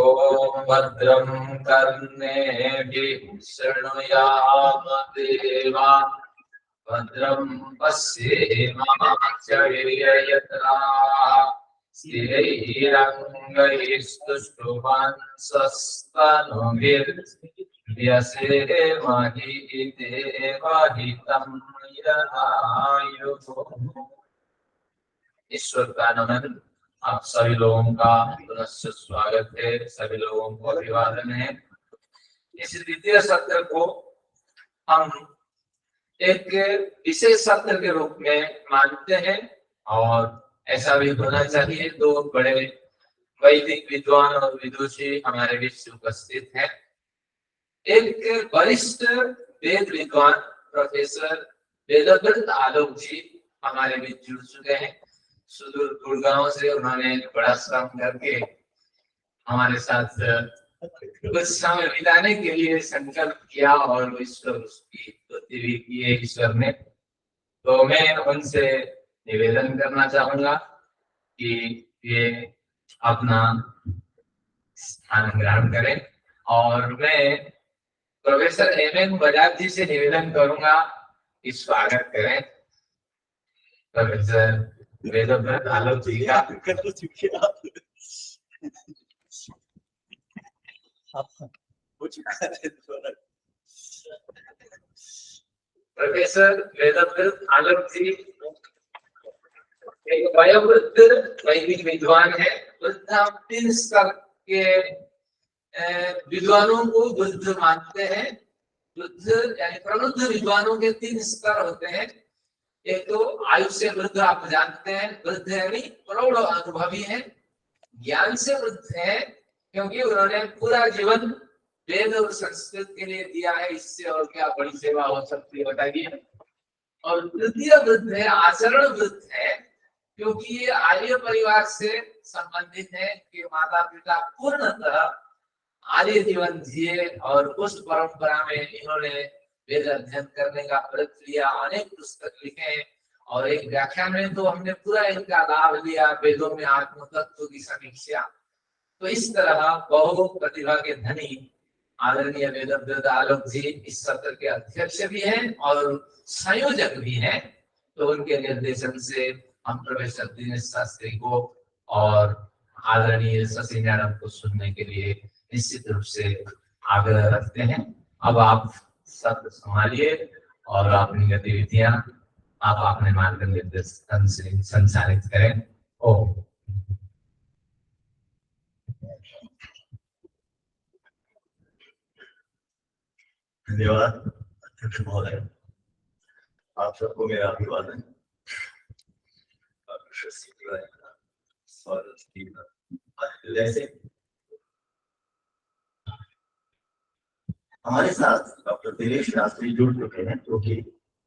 ॐ भद्रं कर्णेभिः शृणुयाम देवा भद्रं पश्येमाक्षय्ययत्राः स्थिरैरङ्गैस्तुष्टुवांसस्तनूभिर्व्यसेमहि देवहितं यदायुः। ईश्वर का नमन। आप सभी लोगों का पुनश्च स्वागत है, सभी लोगों को अभिवादन है। इस द्वितीय सत्र को हम एक विशेष सत्र के रूप में मानते हैं और ऐसा भी होना चाहिए। दो बड़े वैदिक विद्वान और विदुषी हमारे बीच उपस्थित हैं। एक वरिष्ठ वेद विद्वान प्रोफेसर वेदव्रत आलोक जी हमारे बीच जुड़ चुके हैं। सुदूर गुड़गांव से उन्होंने बड़ा श्रम करके हमारे साथ कुछ समय बिताने के लिए संकल्प किया और ईश्वर उसकी स्तुति भी की है ईश्वर ने। तो मैं उनसे निवेदन करना चाहूंगा कि ये अपना स्थान ग्रहण करें और मैं प्रोफेसर एम बजाज जी से निवेदन करूंगा कि स्वागत करें। प्रोफेसर वेदव्रत आलोक जी का प्रोफेसर वेदव्रत आलोक जी एक वयोवृद्ध वैदिक विद्वान है। तीन स्तर के विद्वानों को बुद्ध मानते हैं। बुद्ध यानी प्रबुद्ध विद्वानों के तीन स्तर होते हैं। एक तो आयु से वृद्ध, आप जानते हैं, वृद्ध यानी प्रौढ़ अनुभवी है। ज्ञान से वृद्ध है क्योंकि उन्होंने पूरा जीवन वेद और संस्कृत के लिए दिया है। इससे और क्या बड़ी सेवा हो सकती है बताइए। और तृतीय वृद्ध है, आचरण वृद्ध है क्योंकि ये आर्य परिवार से संबंधित है कि माता पिता पूर्णतः आर्य जीवन जिए और उस परंपरा में इन्होंने वेद अध्ययन करने का व्रत लिया। अनेक पुस्तक लिखे और एक व्याख्यान में तो हमने पूरा इनका लाभ लिया, वेदों में आत्म तत्व की समीक्षा। तो इस तरह बहु प्रतिभा के धनी आदरणीय वेदव्रत आलोक जी इस सत्र के अध्यक्ष भी हैं और संयोजक भी हैं। तो उनके निर्देशन से हम प्रोफेसर दिनेश शास्त्री को और आदरणीय शशि मैडम को सुनने के लिए निश्चित रूप से आग्रह रखते हैं। अब आप सत्र संभालिए और अपनी गतिविधियां आप अपने मार्गदर्शन से संचालित करें। ओम। धन्यवाद अध्यक्ष महोदय, आप सबको मेरा अभिवादन। जैसे हमारे साथ डॉक्टर दिनेश शास्त्री जुड़ चुके हैं जो कि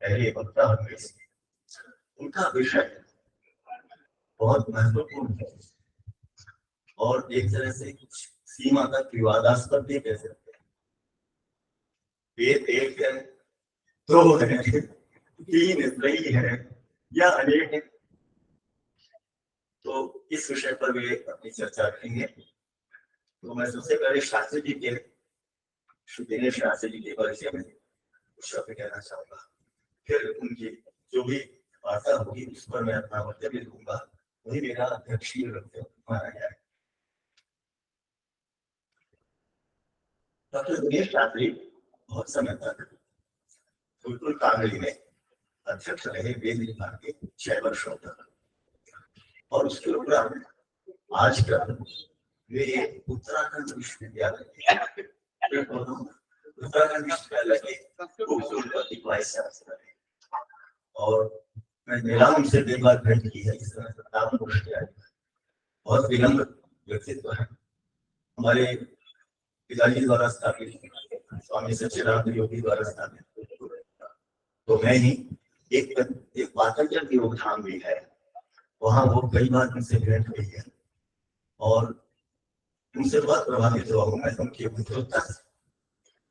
पहले वक्ता होंगे। उनका विषय बहुत महत्वपूर्ण है और एक तरह से कुछ सीमा तक विवादास्पद भी कह सकते हैं। वेद एक है, दो है, तीन सही है या अनेक है, तो इस विषय पर वे अपनी चर्चा रखेंगे। तो मैं सबसे पहले शास्त्री जी के श्री दिनेश शास्त्री जी के परिचय में कुछ शब्द कहना चाहूंगा, फिर उनकी जो भी वार्ता होगी उस पर मैं अपना वक्तव्य दूंगा। वही मेरा अध्यक्षीय वक्तव्य माना गया है। डॉक्टर दिनेश शास्त्री बहुत समय तक गुरुकुल कांगड़ी में अध्यक्ष रहे वेद विभाग के 6 वर्षों तक, और उसके उपरांत आजकल वे उत्तराखंड विश्वविद्यालय के वाइस चांसलर हैं। और मैं मेरा उनसे कई बार भेंट की है। इस तरह से बहुत विनम्र व्यक्तित्व है। हमारे पिताजी द्वारा स्थापित स्वामी सच्चिदानंद योगी द्वारा स्थापित तो मैं ही एक पाठ्यक्रम की रोकथाम भी है। वहाँ वो कई बार उनसे भेंट हुई है और उनसे बहुत प्रभावित हुआ हूँ मैं उनकी बुद्धिमत्ता से,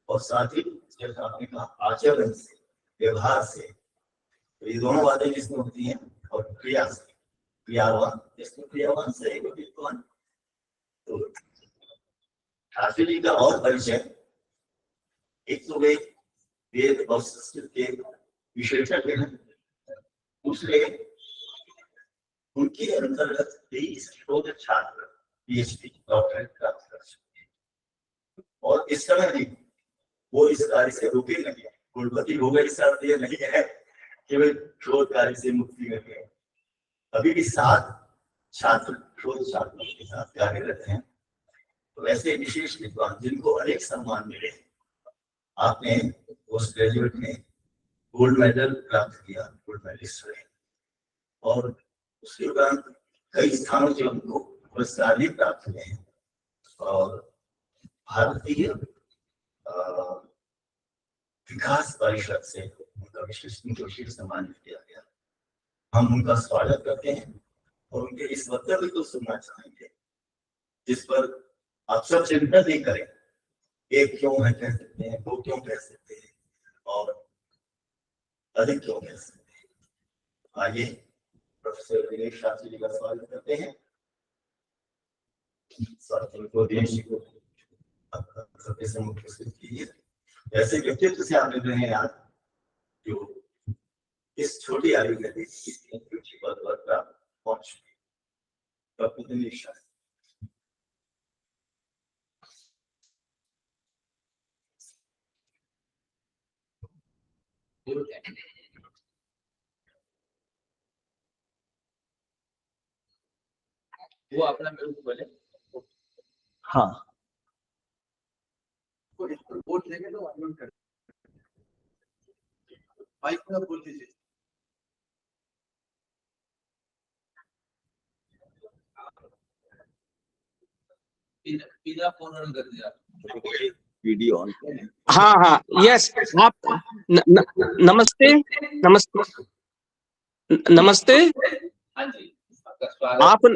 और साथ ही जैसा आपने कहा आचरण से, व्यवहार से। तो ये दोनों बातें जिसमें होती हैं, और क्रिया से, क्रियावान जिसमें क्रियावान से विद्वान। तो शास्त्री जी का और परिचय, एक तो वे वेद और संस्कृत के विशेषज्ञ हैं, दूसरे उनके अंतर्गत 23 शोध छात्र पीएचडी डॉक्टरेट प्राप्त कर चुके हैं और इस समय भी वो इस कार्य से रुके नहीं, कुलपति हो गए इस अर्थ ये नहीं है कि वे शोध कार्य से मुक्ति में गए, अभी भी 7 छात्र शोध छात्रों के साथ कार्यरत हैं। तो ऐसे विशेष विद्वान जिनको अनेक सम्मान मिले, आपने पोस्ट ग्रेजुएट में गोल्ड मेडल प्राप्त किया, गोल्ड मेडलिस्ट रहे, और उसके उपरांत कई स्थानों से उनको पुरस्कार भी प्राप्त हुए हैं और भारतीय विकास परिषद से उनका विशेष सम्मानित किया गया। हम उनका स्वागत करते हैं और उनके इस वक्तव्य को सुनना चाहेंगे जिस पर आप सब चिंता नहीं करें, एक क्यों है कह सकते हैं, 2 क्यों कह सकते हैं और अधिक क्यों कह सकते हैं। आइए प्रोफेसर दिनेश शास्त्री जी का स्वागत करते हैं। ऐसे व्यक्तित्व से आप मिल रहे हैं आज जो इस छोटी आयु में पद पर पहुंच चुके। डॉक्टर दिनेश शास्त्री, वो अपना मेरे को बोले, हाँ वोट लेके तो अनम्यूट कर माइक में बोल दीजिए। पीला फोन ऑन कर दिया, वीडियो ऑन। हाँ हाँ यस आप नमस्ते नमस्ते नमस्ते। हाँ जी, आपका स्वागत।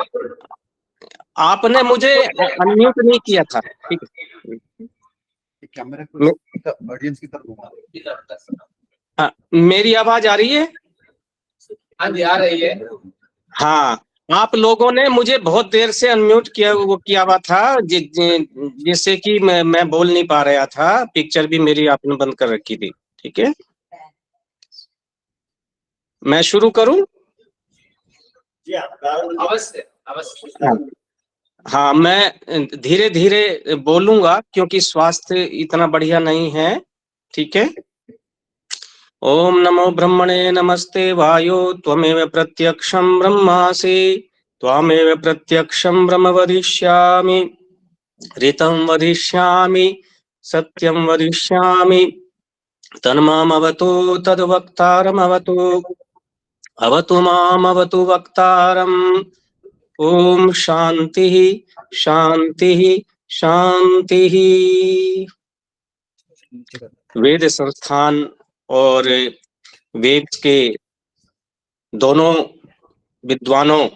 आपने मुझे अनम्यूट नहीं किया था, ठीक है। कैमरा को ऑडियंस की तरफ घुमा। मेरी आवाज आ रही है? हाँ जी आ रही है। हाँ, आप लोगों ने मुझे बहुत देर से अनम्यूट किया हुआ था जिससे कि मैं बोल नहीं पा रहा था। पिक्चर भी मेरी आपने बंद कर रखी थी, ठीक है। मैं शुरू करूं? अवश्य अवश्य। हाँ, मैं धीरे धीरे बोलूंगा क्योंकि स्वास्थ्य इतना बढ़िया नहीं है, ठीक है। ओम नमो ब्रह्मणे नमस्ते वायो त्वमेव प्रत्यक्षं ब्रह्मासि त्वामेव प्रत्यक्षं ब्रह्म वदिष्यामि ऋतं वदिष्यामि सत्यं वदिष्यामि तन्मामवतु तद्वक्तारमवतु अवतु मामवतु वक्तारम्। ओम शांति शांति शांति। वेद संस्थान और वेद के दोनों विद्वानों,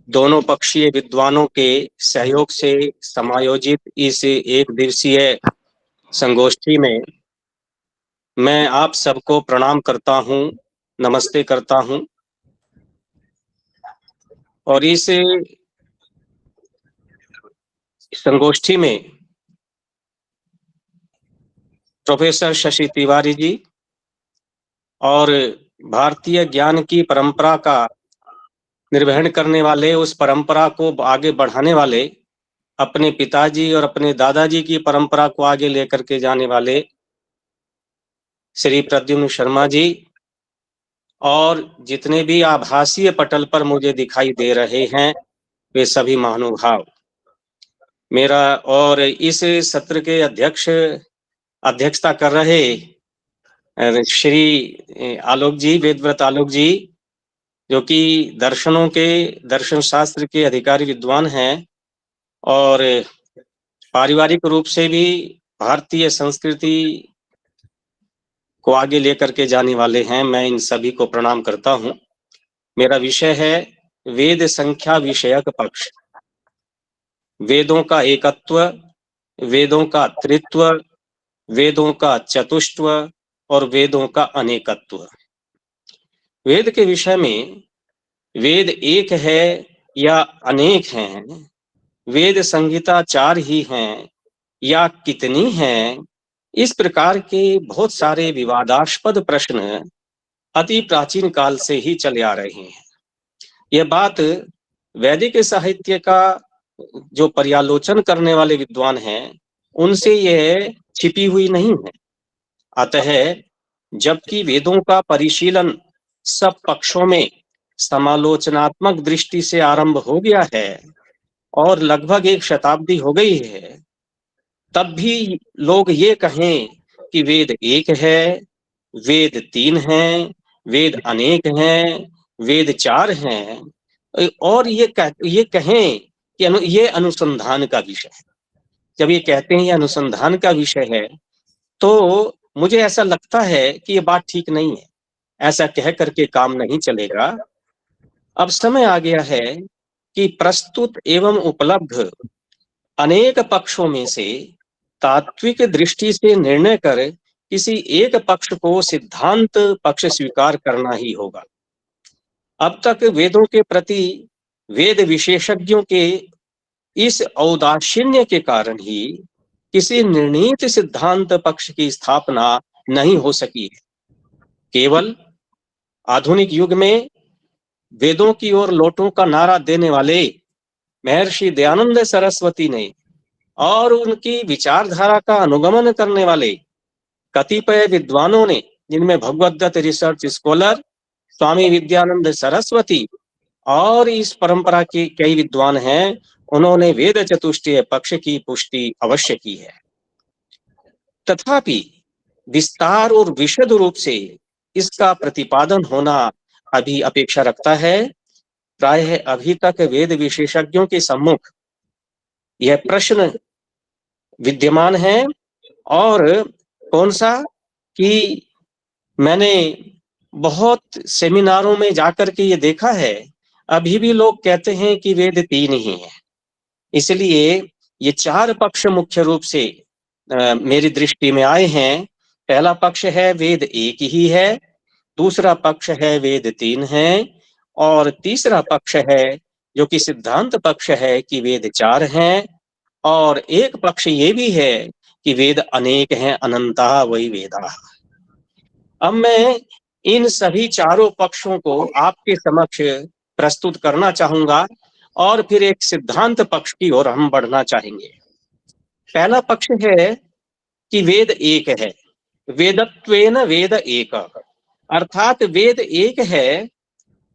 दोनों पक्षीय विद्वानों के सहयोग से समायोजित इस एक दिवसीय संगोष्ठी में मैं आप सबको प्रणाम करता हूं, नमस्ते करता हूं। और इस संगोष्ठी में प्रोफेसर शशि तिवारी जी और भारतीय ज्ञान की परंपरा का निर्वहन करने वाले, उस परंपरा को आगे बढ़ाने वाले, अपने पिताजी और अपने दादाजी की परंपरा को आगे लेकर के जाने वाले श्री प्रद्युम्न शर्मा जी, और जितने भी आभासीय पटल पर मुझे दिखाई दे रहे हैं वे सभी महानुभाव। मेरा और इस सत्र के अध्यक्षता कर रहे श्री आलोक जी, वेदव्रत आलोक जी, जो कि दर्शन शास्त्र के अधिकारी विद्वान हैं और पारिवारिक रूप से भी भारतीय संस्कृति को आगे लेकर के जाने वाले हैं। मैं इन सभी को प्रणाम करता हूं। मेरा विषय है वेद संख्या विषयक पक्ष, वेदों का एकत्व, वेदों का त्रित्व, वेदों का चतुष्टव और वेदों का अनेकत्व। वेद के विषय में वेद एक है या अनेक हैं, वेद संहिता 4 ही हैं या कितनी हैं? इस प्रकार के बहुत सारे विवादास्पद प्रश्न अति प्राचीन काल से ही चले आ रहे हैं। यह बात वैदिक साहित्य का जो पर्यालोचन करने वाले विद्वान हैं उनसे यह छिपी हुई नहीं है। अतः जबकि वेदों का परिशीलन सब पक्षों में समालोचनात्मक दृष्टि से आरंभ हो गया है और लगभग 1 शताब्दी हो गई है, तब भी लोग ये कहें कि वेद एक है, वेद 3 हैं, वेद अनेक हैं, वेद 4 हैं, और ये कहें कि ये अनुसंधान का विषय है। जब ये कहते हैं ये अनुसंधान का विषय है, तो मुझे ऐसा लगता है कि ये बात ठीक नहीं है। ऐसा कह करके काम नहीं चलेगा। अब समय आ गया है कि प्रस्तुत एवं उपलब्ध अनेक पक्षों में से तात्विक दृष्टि से निर्णय कर किसी एक पक्ष को सिद्धांत पक्ष स्वीकार करना ही होगा। अब तक वेदों के प्रति वेद विशेषज्ञों के इस औदासीन्य के कारण ही किसी निर्णीत सिद्धांत पक्ष की स्थापना नहीं हो सकी है। केवल आधुनिक युग में वेदों की ओर लौटों का नारा देने वाले महर्षि दयानंद सरस्वती ने और उनकी विचारधारा का अनुगमन करने वाले कतिपय विद्वानों ने, जिनमें भगवद्गीता रिसर्च स्कॉलर स्वामी विद्यानंद सरस्वती और इस परंपरा के कई विद्वान हैं, उन्होंने वेद चतुष्टय पक्ष की पुष्टि अवश्य की है। तथापि विस्तार और विशद रूप से इसका प्रतिपादन होना अभी अपेक्षा रखता है। प्रायः अभी तक वेद विशेषज्ञों के सम्मुख यह प्रश्न विद्यमान है, और कौन सा कि मैंने बहुत सेमिनारों में जाकर के ये देखा है, अभी भी लोग कहते हैं कि वेद 3 ही हैं। इसलिए ये 4 पक्ष मुख्य रूप से मेरी दृष्टि में आए हैं। पहला पक्ष है वेद एक ही है, दूसरा पक्ष है वेद 3 हैं, और तीसरा पक्ष है जो कि सिद्धांत पक्ष है कि वेद 4 हैं, और एक पक्ष ये भी है कि वेद अनेक हैं, अनंता वही वेदा। अब मैं इन सभी चारों पक्षों को आपके समक्ष प्रस्तुत करना चाहूंगा और फिर एक सिद्धांत पक्ष की ओर हम बढ़ना चाहेंगे। पहला पक्ष है कि वेद एक है, वेदत्वेन वेद एक, अर्थात वेद एक है,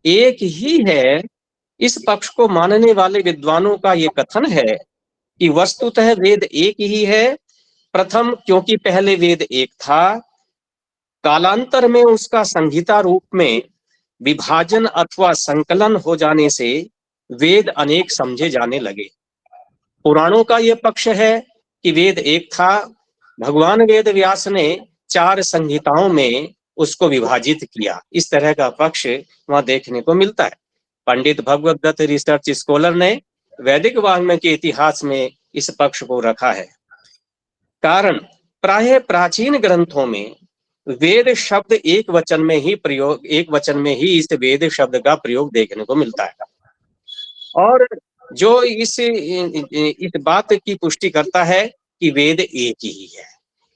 एक ही है। इस पक्ष को मानने वाले विद्वानों का ये कथन है कि वस्तुतः वेद एक ही है। प्रथम क्योंकि पहले वेद एक था, कालांतर में उसका संहिता रूप में विभाजन अथवा संकलन हो जाने से वेद अनेक समझे जाने लगे। पुराणों का यह पक्ष है कि वेद एक था, भगवान वेद व्यास ने 4 संहिताओं में उसको विभाजित किया। इस तरह का पक्ष वहां देखने को मिलता है। पंडित भगवद्गीता रिसर्च स्कॉलर ने वैदिक वाङ्मय के इतिहास में इस पक्ष को रखा है। कारण प्रायः प्राचीन ग्रंथों में वेद शब्द एक वचन में ही इस वेद शब्द का प्रयोग देखने को मिलता है, और जो इस बात की पुष्टि करता है कि वेद एक ही है,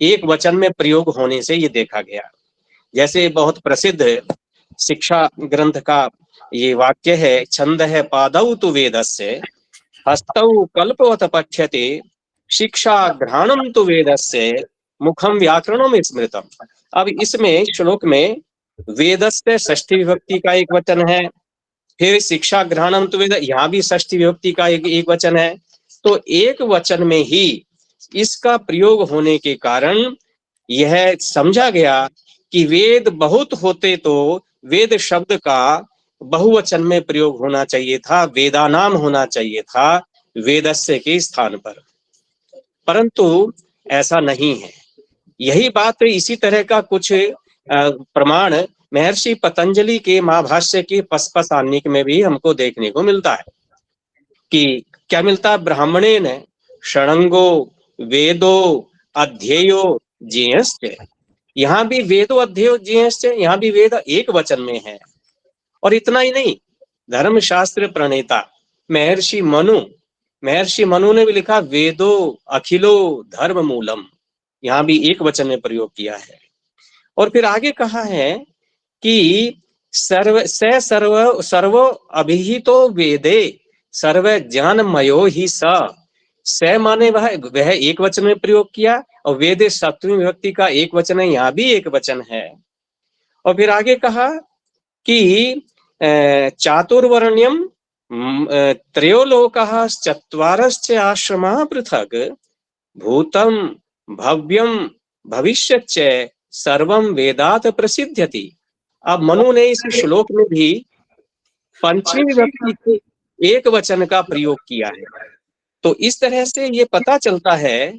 एक वचन में प्रयोग होने से ये देखा गया। जैसे बहुत प्रसिद्ध शिक्षा ग्रंथ का ये वाक्य है, छंद है पादौ तु वेदस्य हस्तौ कल्पवत पठ्यते शिक्षा घ्राणम तु वेदस्य मुखम व्याकरणम स्मृतम। अब इसमें श्लोक में वेदस्य षष्ठी विभक्ति का एक वचन है, फिर शिक्षा घ्राणम तु वेद, यहाँ भी षष्ठी विभक्ति का एक वचन है। तो एक वचन में ही इसका प्रयोग होने के कारण यह समझा गया कि वेद बहुत होते तो वेद शब्द का बहुवचन में प्रयोग होना चाहिए था, वेदानाम होना चाहिए था वेदस्य के स्थान पर, परंतु ऐसा नहीं है। यही बात इसी तरह का कुछ प्रमाण महर्षि पतंजलि के महाभाष्य के पस्पसान्निक में भी हमको देखने को मिलता है कि क्या मिलता है, ब्राह्मणेन षडंगो वेदो अध्येयो ज्ञेयश्च। यहाँ भी वेदो अध्येयो ज्ञेयश्च, यहाँ भी वेद एक वचन में है। और इतना ही नहीं, धर्मशास्त्र प्रणेता महर्षि मनु महर्षि मनु ने भी लिखा वेदो अखिलो धर्म मूलम, यहाँ भी एक वचन में प्रयोग किया है। और फिर आगे कहा है कि सर्व अभिहितो वेदे सर्व ज्ञानमयो ही स माने वह एक वचन में प्रयोग किया, और वेदे सप्तमी विभक्ति का एक वचन है, यहाँ भी एक वचन है। और फिर आगे कहा कि चातुर्वर्ण्यम त्रयोलोकः चत्वारश्च आश्रमः पृथक् भूतम भव्यम भविष्यच्च सर्वम वेदात प्रसिद्ध्यति। अब मनु ने इस श्लोक में भी पंचमी विभक्ति के एक वचन का प्रयोग किया है। तो इस तरह से ये पता चलता है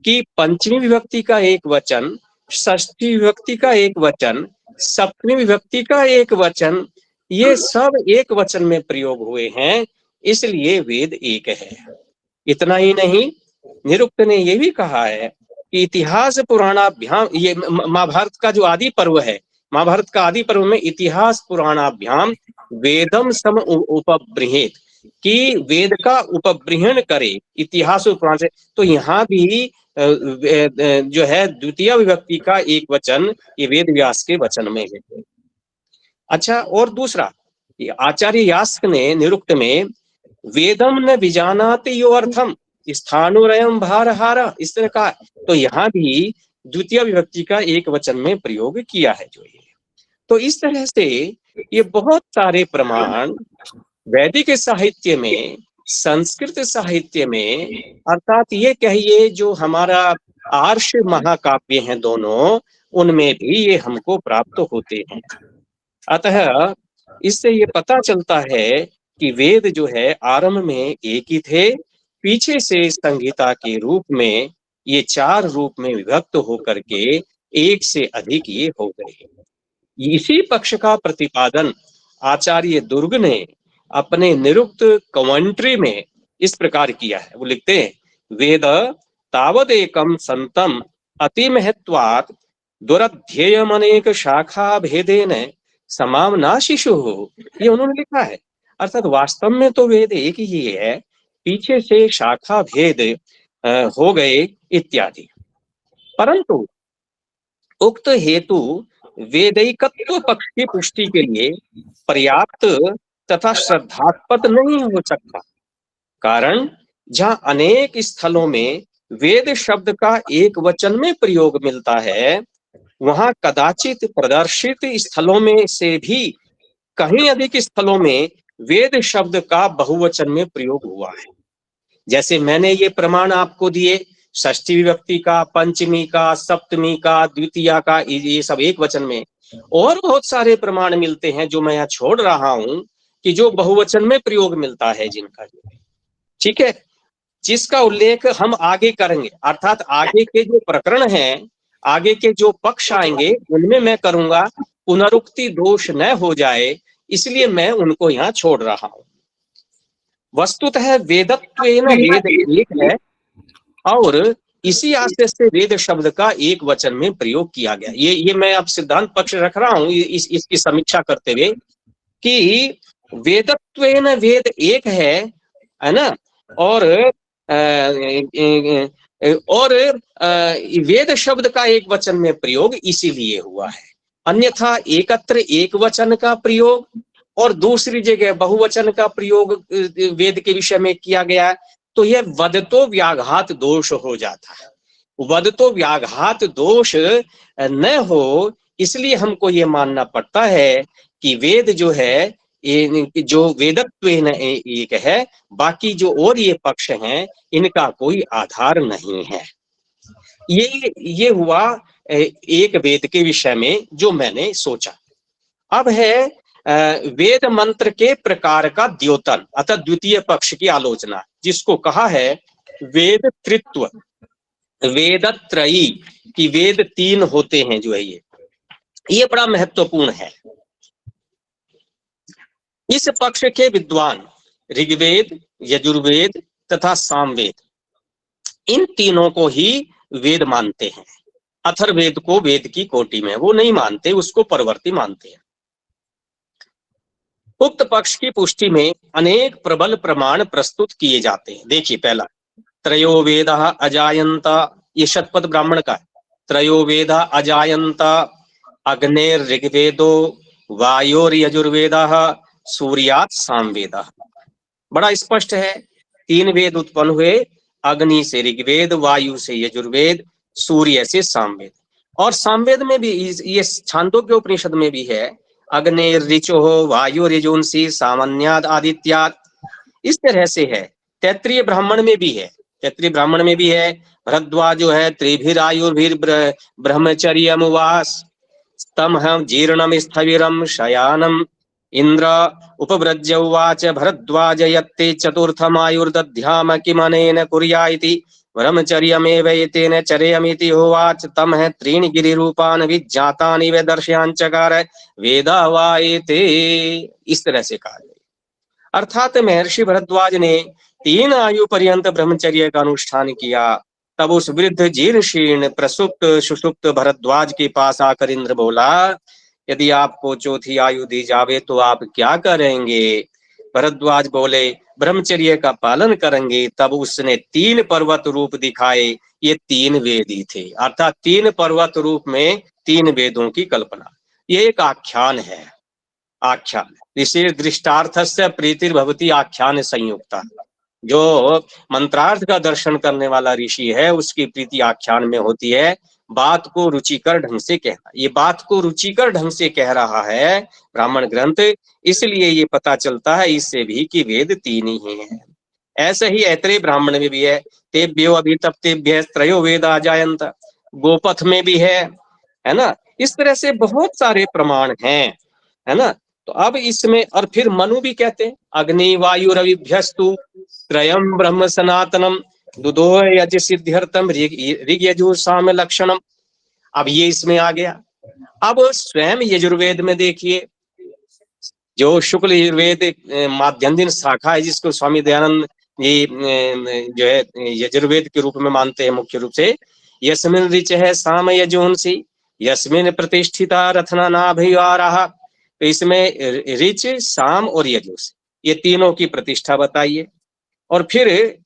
कि पंचमी विभक्ति का एक वचन, षष्ठी विभक्ति का एक वचन, सप्तमी विभक्ति का एक वचन, ये सब एक वचन में प्रयोग हुए हैं, इसलिए वेद एक है। इतना ही नहीं, निरुक्त ने यह भी कहा है कि इतिहास पुराणाभ्याम, ये महाभारत का जो आदि पर्व है, महाभारत का आदि पर्व में इतिहास पुराणाभ्याम वेदम सम उपबृहेत, कि वेद का उपबृहण करे इतिहास और पुराण से। तो यहाँ भी जो है द्वितीय विभक्ति का एक वचन ये वेद व्यास के वचन में है। अच्छा, और दूसरा, आचार्य यास्क ने निरुक्त में वेदम न विजानाति यो अर्थम स्थानुरयम भारहारा, इस तरह का, तो यहाँ भी द्वितीय विभक्ति का एक वचन में प्रयोग किया है जो ये। तो इस तरह से ये बहुत सारे प्रमाण वैदिक साहित्य में, संस्कृत साहित्य में, अर्थात ये कहिए जो हमारा आर्ष महाकाव्य हैं दोनों, उनमें भी ये हमको प्राप्त होते हैं। अतः इससे ये पता चलता है कि वेद जो है आरंभ में एक ही थे, पीछे से संहिता के रूप में ये चार रूप में विभक्त होकर के एक से अधिक ये हो गए। इसी पक्ष का प्रतिपादन आचार्य दुर्ग ने अपने निरुक्त कमेंट्री में इस प्रकार किया है। वो लिखते हैं, वेद तावदेकम संतम अति महत्वात् दुरध्येयम अनेक शाखा भेदेन समामना शिशु, ये उन्होंने लिखा है। अर्थात वास्तव में तो वेद एक ही है, पीछे से शाखा भेद हो गए इत्यादि, परंतु उक्त हेतु वेदैकत्व पक्ष की पुष्टि के लिए पर्याप्त तथा श्रद्धास्पद नहीं हो सकता। कारण जहां अनेक स्थलों में वेद शब्द का एक वचन में प्रयोग मिलता है, वहां कदाचित प्रदर्शित स्थलों में से भी कहीं अधिक स्थलों में वेद शब्द का बहुवचन में प्रयोग हुआ है। जैसे मैंने ये प्रमाण आपको दिए, षष्ठी विभक्ति का, पंचमी का, सप्तमी का, द्वितीया का, ये सब एक वचन में। और बहुत सारे प्रमाण मिलते हैं जो मैं यहाँ छोड़ रहा हूं कि जो बहुवचन में प्रयोग मिलता है जिनका, ठीक है, जिसका उल्लेख हम आगे करेंगे। अर्थात आगे के जो प्रकरण हैं, आगे के जो पक्ष आएंगे उनमें मैं करूंगा, पुनरुक्ति दोष न हो जाए, इसलिए मैं उनको यहाँ छोड़ रहा हूं। वस्तुतः वेदत्वेन वेद एक है, और इसी आशय से वेद शब्द का एक वचन में प्रयोग किया गया। ये मैं अब सिद्धांत पक्ष रख रहा हूं इसकी समीक्षा करते हुए कि वेदत्वेन वेद एक है ना, और वेद शब्द का एक वचन में प्रयोग इसीलिए हुआ है। अन्यथा एकत्र एक वचन का प्रयोग और दूसरी जगह बहुवचन का प्रयोग वेद के विषय में किया गया, तो यह वदतो व्याघात दोष हो जाता है। वदतो व्याघात दोष न हो, इसलिए हमको ये मानना पड़ता है कि वेद जो है, जो वेदत्वेन एक है, बाकी जो और ये पक्ष हैं इनका कोई आधार नहीं है। ये हुआ एक वेद के विषय में जो मैंने सोचा। अब है वेद मंत्र के प्रकार का द्योतन, अतः द्वितीय पक्ष की आलोचना, जिसको कहा है वेद त्रित्व, वेदत्रयी, कि वेद तीन होते हैं जो है, ये बड़ा महत्वपूर्ण है। इस पक्ष के विद्वान ऋग्वेद, यजुर्वेद तथा सामवेद, इन तीनों को ही वेद मानते हैं। अथर्ववेद को वेद की कोटि में वो नहीं मानते, उसको परवर्ती मानते हैं। उक्त पक्ष की पुष्टि में अनेक प्रबल प्रमाण प्रस्तुत किए जाते हैं। देखिए, पहला, त्रयो वेदा अजायंत, ये शतपथ ब्राह्मण का है। त्रयो वेदा अजायंत अग्नेर ऋग्वेदो वायोर यजुर्वेदः सूर्यात् सामवेदः। बड़ा स्पष्ट है, 3 वेद उत्पन्न हुए, अग्नि से ऋग्वेद, वायु से यजुर्वेद, सूर्य से सामवेद। और सामवेद में भी ये छांदोग्य उपनिषद में भी है, अग्नि ऋचो वायु ऋजुंसी सामान्याद आदित्याद। इस तरह से है। तैत्रीय ब्राह्मण में भी है, तैत्रीय ब्राह्मण में भी है, भरद्वाज जो है त्रिभिरायुर्भिर ब्रह्मचर्यम वास तमहं जीर्णम स्थविरम शयानम इंद्र उपव्रज्य उवाच भरद्वाज यत्ते चतुर्थमायुर्दध्याम किमनेन कुर्या इति ब्रह्मचर्यमेव एतेन चरेयमिति होवाच तमह त्रीणि गिरिरूपान् विज्ञातानि वे दर्शयाञ्चकार वेदा वा एते। इस तरह से कहा गया। अर्थात महर्षि भरद्वाज ने 3 आयु पर्यंत ब्रह्मचर्य का अनुष्ठान किया। तब उस वृद्ध जीर्ण शीर्ण प्रसुप्त सुषुप्त भरद्वाज के पास आकर इंद्र बोला, यदि आपको चौथी आयु दी जावे तो आप क्या करेंगे? भरद्वाज बोले, ब्रह्मचर्य का पालन करेंगे। तब उसने 3 पर्वत रूप दिखाए। ये 3 वेद ही थे, अर्थात 3 पर्वत रूप में 3 वेदों की कल्पना। ये एक आख्यान है, आख्यान। विशेष दृष्टार्थस्य प्रीतिर्भवति आख्यान संयुक्ता। जो मंत्रार्थ का दर्शन करने वाला ऋषि है, उसकी प्रीति आख्यान में होती है। बात को रुचिकर ढंग से कहना, ये बात को रुचिकर ढंग से कह रहा है ब्राह्मण ग्रंथ, इसलिए ये पता चलता है इससे भी कि वेद 3 ही हैं। ऐसे ही ऐत्रेय ब्राह्मण में भी है, तेभ्यो अभितप्तेभ्यः त्रयो वेदा जायन्त। गोपथ में भी है ना। इस तरह से बहुत सारे प्रमाण हैं, है ना। तो अब इसमें, और फिर मनु भी कहते हैं, अग्नि वायु रविभ्यस्तु त्रयम ब्रह्म सनातनम दुदो यज सिद्ध्यर्थम ऋग यजुर साम लक्षणम। अब ये इसमें आ गया। अब स्वयं यजुर्वेद में देखिए, जो शुक्ल यजुर्वेद माध्यन्दिन शाखा है, जिसको स्वामी दयानंद ये जो है यजुर्वेद के रूप में मानते हैं मुख्य रूप से, यस्मिन ऋच है साम यजुंसी यस्मिन प्रतिष्ठिता रथना नाभिवारः। तो इसमें ऋच, साम और यजुस, ये तीनों की प्रतिष्ठा बताइए। और फिर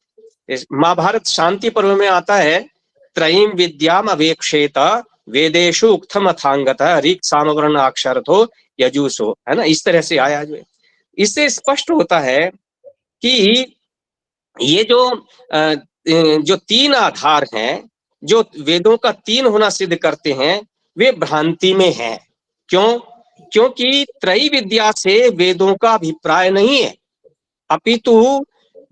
महाभारत शांति पर्व में आता है, त्रयीम विद्याम अवेक्षेत वेदेषु उक्थम अथांगत ऋक् सामवर्ण अक्षरथो यजुसो, है ना। इस तरह से आया। जो इससे स्पष्ट होता है कि ये जो 3 आधार हैं, जो वेदों का 3 होना सिद्ध करते हैं, वे भ्रांति में हैं। क्यों? क्योंकि त्रयी विद्या से वेदों का अभिप्राय नहीं है, अपितु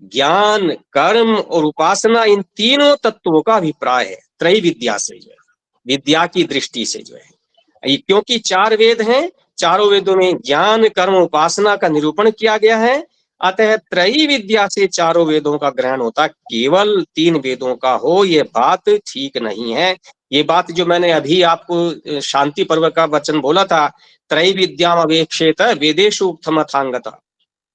ज्ञान, कर्म और उपासना, इन 3 तत्वों का अभिप्राय है त्रयी विद्या से, जो है विद्या की दृष्टि से जो है। क्योंकि 4 वेद हैं, चारों वेदों में ज्ञान, कर्म, उपासना का निरूपण किया गया है। अतः त्रयी विद्या से चारों वेदों का ग्रहण होता, केवल 3 वेदों का हो, ये बात ठीक नहीं है। ये बात जो मैंने अभी आपको शांति पर्व का वचन बोला था, त्रयी विद्याम अवेक्षेत वेदेषु उक्थम अथांगता,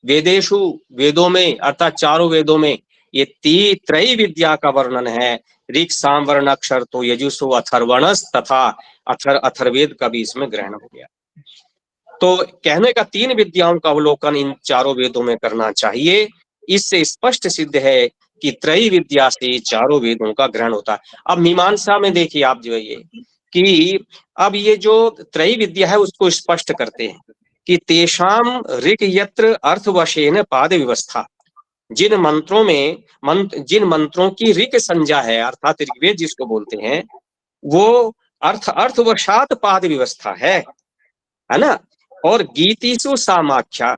वेदेषु, वेदों में अर्थात चारों वेदों में ये त्रयी विद्या का वर्णन है। ऋक् साम वर्ण अक्षर तो यजुसो अथर्वणस तथा अथर्वेद का भी इसमें ग्रहण हो गया। तो कहने का 3 विद्याओं का अवलोकन इन चारों वेदों में करना चाहिए। इससे स्पष्ट सिद्ध है कि त्रयी विद्या से चारों वेदों का ग्रहण होता है। अब मीमांसा में देखिए आप जो है ये कि अब ये जो त्रयी विद्या है उसको स्पष्ट करते हैं कि तेषाम ऋक् यत्र अर्थवशेन पाद व्यवस्था, जिन मंत्रों में जिन मंत्रों की ऋक् संज्ञा है, अर्थात ऋग्वेद जिसको बोलते हैं, वो अर्थवशात पाद व्यवस्था है ना। और गीतिसु सामाख्या,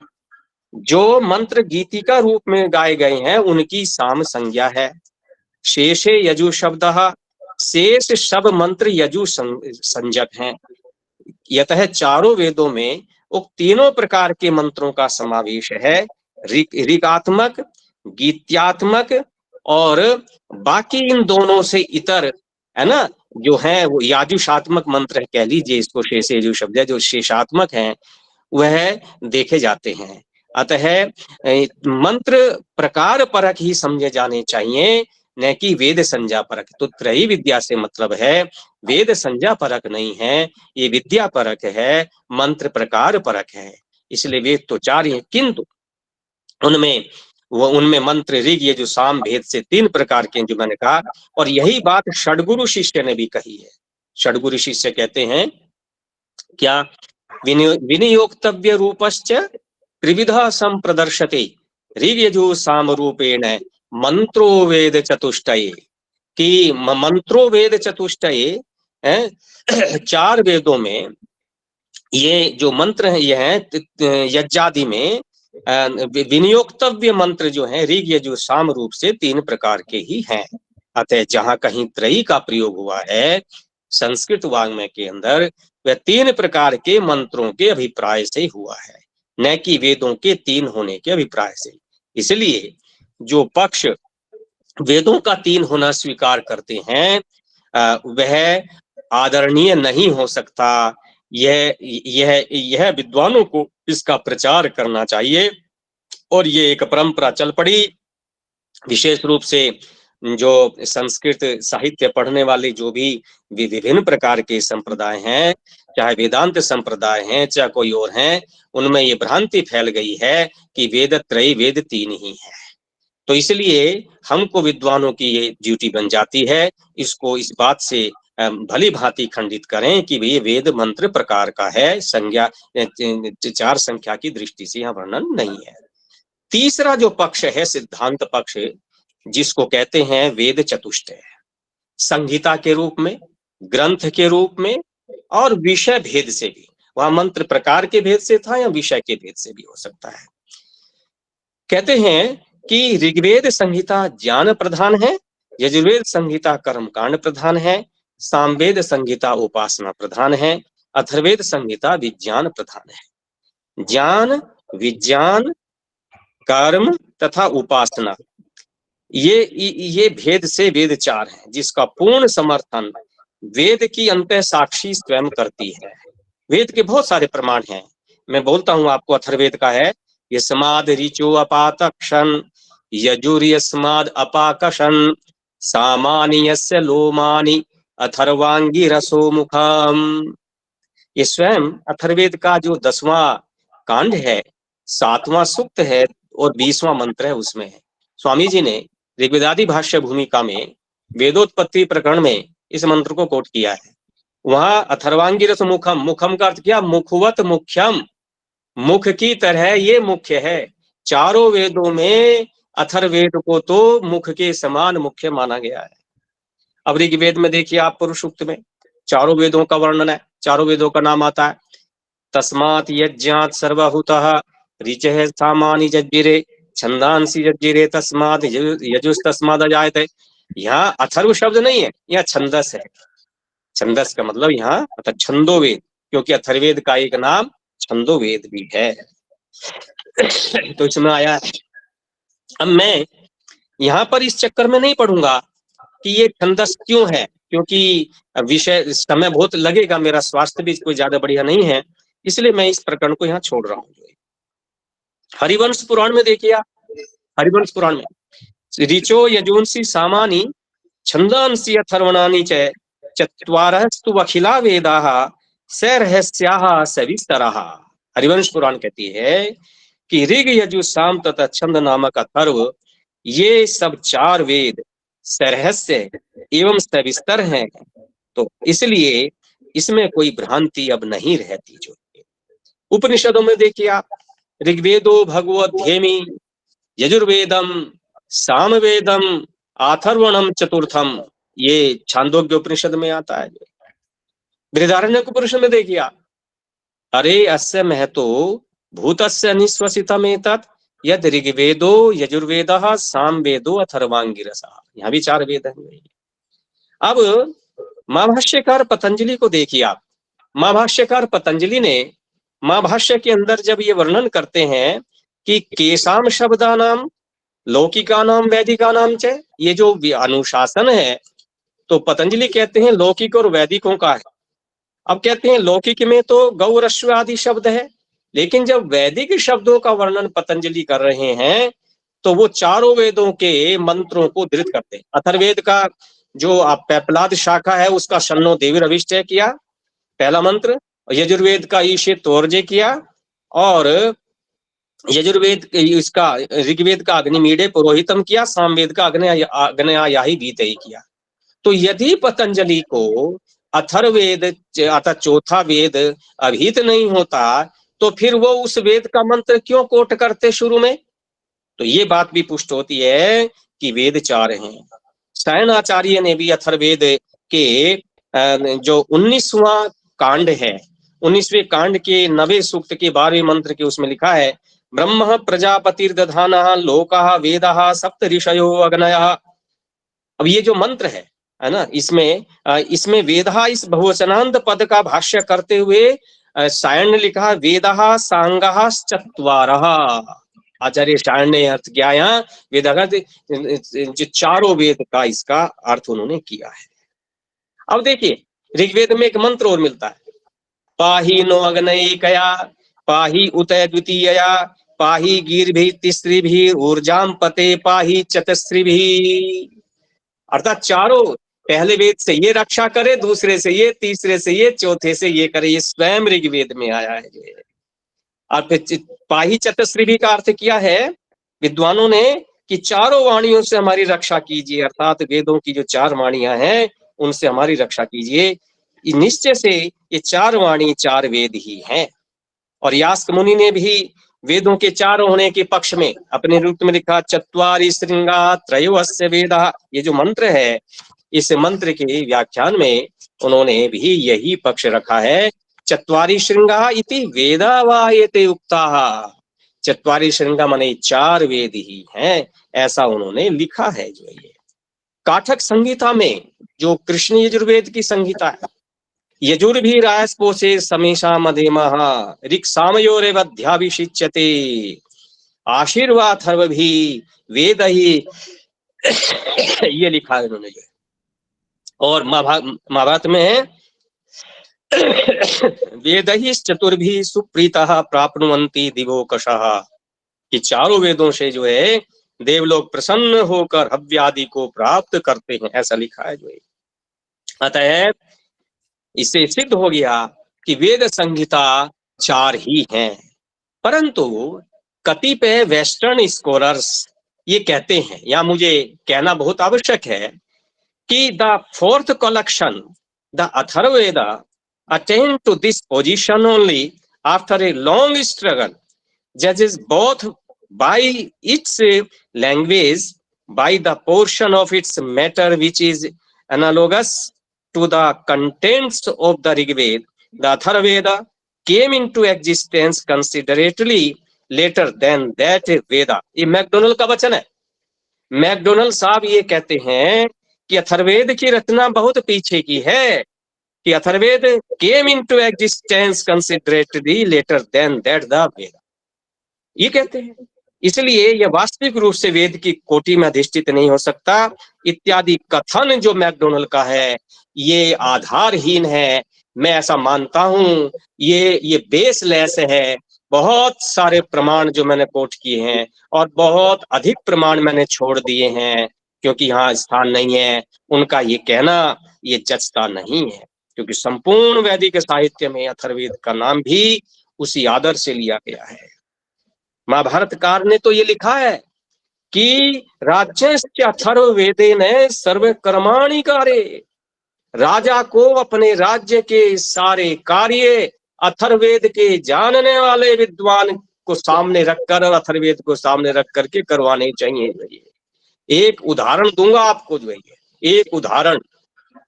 जो मंत्र गीतिका रूप में गाए गए हैं उनकी साम संज्ञा है। शेषे यजु शब्दः, शेष सब मंत्र यजु संज्ञक हैं। यतः चारों वेदों में उक्त 3 प्रकार के मंत्रों का समावेश है, ऋकात्मक, गीत्यात्मक और बाकी इन दोनों से इतर, है ना, जो है वो याजुषात्मक मंत्र कह लीजिए इसको, शेष यजु शब्द है, जो शेषात्मक हैं वह देखे जाते हैं। अतः मंत्र प्रकार परक ही समझे जाने चाहिए, न कि वेद संज्ञा परक। तो त्रयी विद्या से मतलब है वेद संज्ञा परक नहीं है, ये विद्या परक है, मंत्र प्रकार परक है। इसलिए वेद तो 4 ही हैं, किंतु उनमें मंत्र ऋग यजुः साम भेद से 3 प्रकार के जो मैंने कहा। और यही बात षड्गुरु शिष्य ने भी कही है। षड्गुरु शिष्य कहते हैं क्या, विनियोक्तव्य रूपश्च त्रिविधा संप्रदर्शते ऋग यजुः साम रूपेण मंत्रो वेद चतुष्टये, कि मंत्रो वेद चतुष्टये 4 वेदों में ये जो मंत्र है ये है यज्ञादि में विनियोक्तव्य मंत्र जो है ऋग यजुः साम रूप से 3 प्रकार के ही हैं। अतः जहां कहीं त्रयी का प्रयोग हुआ है संस्कृत वाङ्मय के अंदर, वह 3 प्रकार के मंत्रों के अभिप्राय से हुआ है, न कि वेदों के 3 होने के अभिप्राय से। इसलिए जो पक्ष वेदों का 3 होना स्वीकार करते हैं वह आदरणीय नहीं हो सकता। यह विद्वानों को इसका प्रचार करना चाहिए। और ये एक परंपरा चल पड़ी, विशेष रूप से जो संस्कृत साहित्य पढ़ने वाले जो भी विभिन्न प्रकार के संप्रदाय हैं, चाहे वेदांत संप्रदाय हैं चाहे कोई और हैं, उनमें ये भ्रांति फैल गई है कि वेद त्रय वेद 3 ही है। तो इसलिए हमको विद्वानों की ये ड्यूटी बन जाती है इसको इस बात से भली भांति खंडित करें कि ये वेद मंत्र प्रकार का है, संज्ञा 4 संख्या की दृष्टि से यहाँ वर्णन नहीं है। तीसरा जो पक्ष है सिद्धांत पक्ष, जिसको कहते हैं वेद चतुष्टय, संहिता के रूप में, ग्रंथ के रूप में और विषय भेद से भी, वहां मंत्र प्रकार के भेद से था या विषय के भेद से भी हो सकता है। कहते हैं कि ऋग्वेद संहिता ज्ञान प्रधान है, यजुर्वेद संहिता कर्मकांड प्रधान है, सामवेद संहिता उपासना प्रधान है, अथर्वेद संहिता विज्ञान प्रधान है। ज्ञान, विज्ञान, कर्म तथा उपासना ये भेद से वेद 4 हैं, जिसका पूर्ण समर्थन वेद की अंतः साक्षी स्वयं करती है। वेद के बहुत सारे प्रमाण हैं, मैं बोलता हूं आपको। अथर्वेद का है यस्माद् ऋचो अपातक्षन् यजुर्यस्माद् अपाकशन् सामानि यस्य लोमानि अथर्वांगी रसो मुखम। ये स्वयं अथर्वेद का जो 10वां कांड है, 7वां सूक्त है और 20वां मंत्र है, उसमें है। स्वामी जी ने ऋग्वेदादि भाष्य भूमिका में वेदोत्पत्ति प्रकरण में इस मंत्र को कोट किया है। वहां अथर्वांगी रस मुखम, मुखम का अर्थ क्या, मुखवत मुख्यम, मुख की तरह ये मुख्य है। चारों वेदों में अथर्वेद को तो मुख के समान मुख्य माना गया है। अब ऋग्वेद में देखिए आप, पुरुष सूक्त में 4 वेदों का वर्णन है, 4 वेदों का नाम आता है। तस्मात् यज्ञात् सर्वहुतः ऋचः सामानि जज्जिरे छंदांसि जज्जिरे तस्मात् यजुस्तस्माद् अजायते। यहाँ अथर्व शब्द नहीं है, यहाँ छंदस है। छंदस का मतलब यहाँ छंदोवेद, क्योंकि अथर्वेद का एक नाम छंदोवेद भी है। तो इसमें आया है। अब मैं यहाँ पर इस चक्कर में नहीं पढ़ूंगा कि ये छंदस क्यों है, क्योंकि विषय समय बहुत लगेगा, मेरा स्वास्थ्य भी कोई ज्यादा बढ़िया नहीं है, इसलिए मैं इस प्रकरण को यहाँ छोड़ रहा हूँ। हरिवंश पुराण में देखिए आप, हरिवंश पुराण में ऋचो यजुंसी सामानी छंदांसी अथर्वणानि च चत्वारस्तु अखिला वेदाः स रहस्याः सविस्तरः। हरिवंश पुराण कहती है कि ऋग यजु साम तथा छंद नामक अथर्व, ये सब 4 वेद सरहस्य एवं सविस्तर हैं। तो इसलिए इसमें कोई भ्रांति अब नहीं रहती। जो उपनिषदों में देखिए आप, ऋग्वेदो भगवध्येमी यजुर्वेदम सामवेदम अथर्वणम चतुर्थम, ये छांदोग्य उपनिषद में आता है। बृहदारण्यक उपनिषद में देखिए आप, अरे अस्य महतो भूतस्य निश्वसितम एतत् यद ऋग्वेदो यजुर्वेदः सामवेदो अथर्वांगिरसः। यहाँ भी 4 वेद हैं। अब महाभाष्यकार पतंजलि को देखिए आप, महाभाष्यकार पतंजलि ने महाभाष्य के अंदर जब ये वर्णन करते हैं कि केशाम शब्दानाम लौकिकानाम वैदिकानाम च, ये जो अनुशासन है, तो पतंजलि कहते हैं लौकिक और वैदिकों का है। अब कहते हैं लौकिक में तो गौ रश्व आदि शब्द है, लेकिन जब वैदिक शब्दों का वर्णन पतंजलि कर रहे हैं तो वो 4 वेदों के मंत्रों को धृत करते हैं। अथर्वेद का जो पेपलाद शाखा है उसका शन्नो देवी रविष्टय किया, पहला मंत्र। यजुर्वेद का ईशे तोर्जे किया, और यजुर्वेद इसका ऋग्वेद का अग्निमीडे पुरोहितम किया, सामवेद का अग्नयायाही बीते किया। तो यदि पतंजलि को अथर्ववेद अर्थात चौथा वेद अभीत नहीं होता तो फिर वो उस वेद का मंत्र क्यों कोट करते शुरू में? तो ये बात भी पुष्ट होती है कि वेद 4 हैं। सायणाचार्य ने भी अथर्ववेद के जो 19वां कांड है, 19वें कांड के 90वें सूक्त के 12वें मंत्र के उसमें लिखा है, ब्रह्म प्रजापतिर्दधानः लोकः वेदः सप्त ऋषयो अग्नयः। अब ये जो मंत्र है ना, इसमें वेदः इस बहुवचनांत पद का भाष्य करते हुए सायण ने लिखा वेदः सांगः चत्वारः। आचार्य सायण ने अर्थ किया यहाँ वेदः जो चारों वेद का इसका अर्थ उन्होंने किया है। अब देखिए ऋग्वेद में एक मंत्र और मिलता है, पाही नो अग्नयिकया पाही उत द्वितीयया पाही गीर्भिः तिस्रिभिः ऊर्जाम पते पाही चतस्रिभिः। अर्थात चारों, पहले वेद से ये रक्षा करे, दूसरे से ये, तीसरे से ये, चौथे से ये करे। ये स्वयं ऋग्वेद में आया है। और फिर पाही चतस्रिभिः का अर्थ किया है विद्वानों ने कि चारों वाणियों से हमारी रक्षा कीजिए, अर्थात वेदों की जो 4 वाणियां हैं उनसे हमारी रक्षा कीजिए। निश्चय से ये 4 वाणी 4 वेद ही हैं। और यास्क मुनि ने भी वेदों के 4 होने के पक्ष में अपने रूप में लिखा, चत्वारि श्रृंगा त्रयोस्य वेदा। ये जो मंत्र है, इस मंत्र के व्याख्यान में उन्होंने भी यही पक्ष रखा है, चत्वारि श्रृंगा इति वेदा वायते उक्ताः। चत्वारि श्रृंगा माने 4 वेद ही हैं, ऐसा उन्होंने लिखा है। जो ये काठक संहिता में जो कृष्ण यजुर्वेद की संहिता है, यजुर्भिरायस्पोषे समेशा मधेमः ऋक् सामयोरेवध्याभिषिच्यते आशीर्वाथर्वभि वेद ही ये लिखा है उन्होंने जो। और महाभारत में है वेद ही चतुर्भि सुप्रीतः प्राप्नुवन्ति दिवोकशः, कि चारों वेदों से जो है देवलोग प्रसन्न होकर हव्यादि को प्राप्त करते हैं, ऐसा लिखा है जो। अतः इससे सिद्ध हो गया कि वेद संहिता 4 ही हैं। परंतु कतिपय वेस्टर्न स्कॉलर्स ये कहते हैं, या मुझे कहना बहुत आवश्यक है, कि the 4th collection, the Atharvaveda, attained to this position only after a long struggle, judges both by its language, by the portion of its matter which is analogous to the contents of the Rigveda. The Atharvaveda came into existence considerably later than that Veda. ये McDonald का वचन है। McDonald साहब ये कहते हैं कि अथर्ववेद की रचना बहुत पीछे की है, कि Atharvaveda came into existence considerably later than that the Veda, ये कहते हैं। इसलिए यह वास्तविक रूप से वेद की कोटि में अधिष्ठित नहीं हो सकता। इत्यादि कथन जो मैकडोनल्ड का है ये आधारहीन है, मैं ऐसा मानता हूं। ये बेसलेस है। बहुत सारे प्रमाण जो मैंने कोट किए हैं और बहुत अधिक प्रमाण मैंने छोड़ दिए हैं, क्योंकि यहाँ स्थान नहीं है। उनका ये कहना ये जचता नहीं है, क्योंकि संपूर्ण वैदिक साहित्य में अथर्ववेद का नाम भी उसी आदर से लिया गया है। महाभारतकार ने तो ये लिखा है कि राज्यस्य अथर्ववेदेन सर्व कर्माणि कार्ये, राजा को अपने राज्य के सारे कार्य अथर्ववेद के जानने वाले विद्वान को सामने रखकर और अथर्ववेद को सामने रख करके करवाने चाहिए। एक उदाहरण दूंगा आपको, जो है एक उदाहरण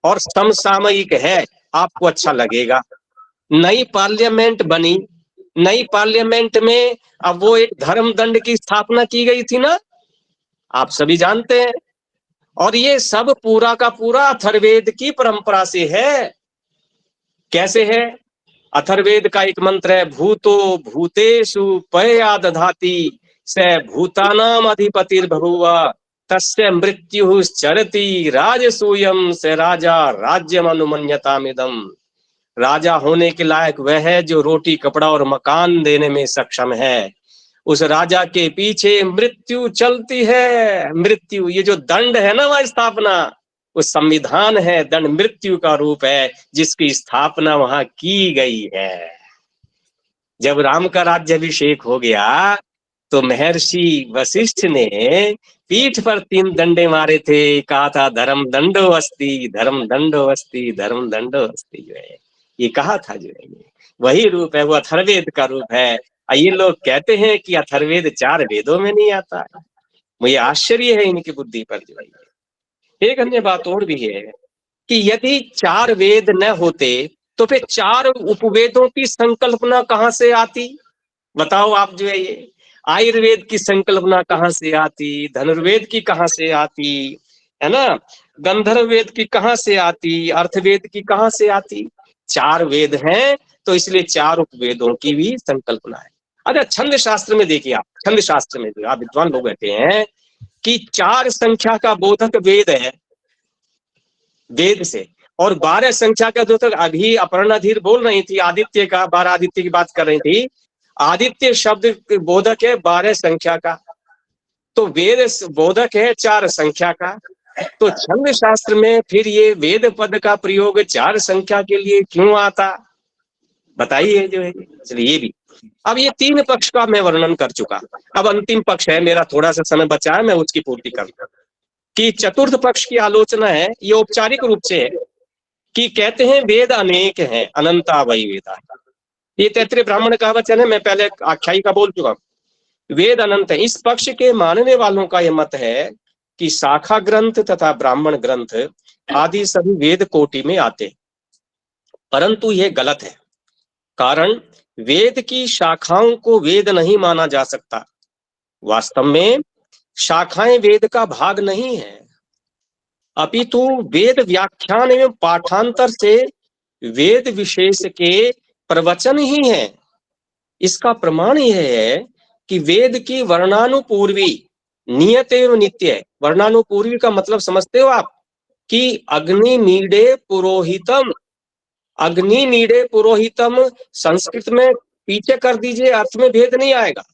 और समसामयिक है, आपको अच्छा लगेगा। नई पार्लियामेंट बनी, नई पार्लियामेंट में अब वो एक धर्म दंड की स्थापना की गई थी ना, आप सभी जानते हैं। और ये सब पूरा का पूरा अथर्ववेद की परंपरा से है। कैसे है? अथर्ववेद का एक मंत्र है, भूतो भूतेषु पया दधाति स भूतानाम अधिपतिर्बभूव तस्य मृत्युश्चरति राजसूयम स राजा राज्यम अनुमन्यतामिदम्। राजा होने के लायक वह है जो रोटी कपड़ा और मकान देने में सक्षम है। उस राजा के पीछे मृत्यु चलती है। मृत्यु, ये जो दंड है ना वह स्थापना, वो संविधान है, दंड मृत्यु का रूप है जिसकी स्थापना वहां की गई है। जब राम का राज्याभिषेक हो गया तो महर्षि वशिष्ठ ने पीठ पर 3 डंडे मारे थे, कहा था धर्म दंडो अस्ति, धर्म दंडो अस्ति, धर्म दंडो अस्ति, जो है ये कहा था। जो है ये वही रूप है, वो अथर्ववेद का रूप है। ये लोग कहते हैं कि अथर्ववेद 4 वेदों में नहीं आता। मुझे आश्चर्य है इनकी बुद्धि पर। जो है एक अन्य बात और भी है कि यदि 4 वेद न होते तो फिर 4 उपवेदों की संकल्पना कहां से आती, बताओ आप। जो है ये आयुर्वेद की संकल्पना कहां से आती, धनुर्वेद की कहां से आती, है ना, गंधर्व वेद की कहां से आती, अर्थवेद की कहां से आती। 4 वेद हैं तो इसलिए 4 उपवेदों की भी संकल्पना है। अच्छा, छंद शास्त्र में देखिए आप, छंद शास्त्र में जो आप विद्वान लोग कहते हैं कि 4 संख्या का बोधक वेद है वेद से, और 12 संख्या का द्योतक। अभी अपर्णा धीर बोल रही थी आदित्य का, 12 आदित्य की बात कर रही थी। आदित्य शब्द बोधक है 12 संख्या का, तो वेद बोधक है 4 संख्या का। तो छंद शास्त्र में फिर ये वेद पद का प्रयोग 4 संख्या के लिए क्यों आता, बताइए। जो है चलिए ये भी, अब ये 3 पक्ष का मैं वर्णन कर चुका। अब अंतिम पक्ष है, मेरा थोड़ा सा समय बचा है, मैं उसकी पूर्ति करूंगा। कि चतुर्थ पक्ष की आलोचना है, ये औपचारिक रूप से है कि कहते हैं वेद अनेक हैं, अनंता वही वेदा। ये तैत्तिरीय ब्राह्मण का वचन है, मैं पहले आख्यायिका बोल चुका हूं। वेद अनंत है। इस पक्ष के मानने वालों का यह मत है कि शाखा ग्रंथ तथा ब्राह्मण ग्रंथ आदि सभी वेद कोटि में आते, परंतु यह गलत है। कारण वेद की शाखाओं को वेद नहीं माना जा सकता। वास्तव में शाखाएं वेद का भाग नहीं है, अपितु वेद व्याख्यान एवं पाठांतर से वेद विशेष के प्रवचन ही है। इसका प्रमाण यह है कि वेद की वर्णानुपूर्वी नियत एवं नित्य है। वर्णानुपूर्वी का मतलब समझते हो आप, कि अग्नि मीडे पुरोहितम, अग्नि मीडे पुरोहितम संस्कृत में पीछे कर दीजिए, अर्थ में भेद नहीं आएगा,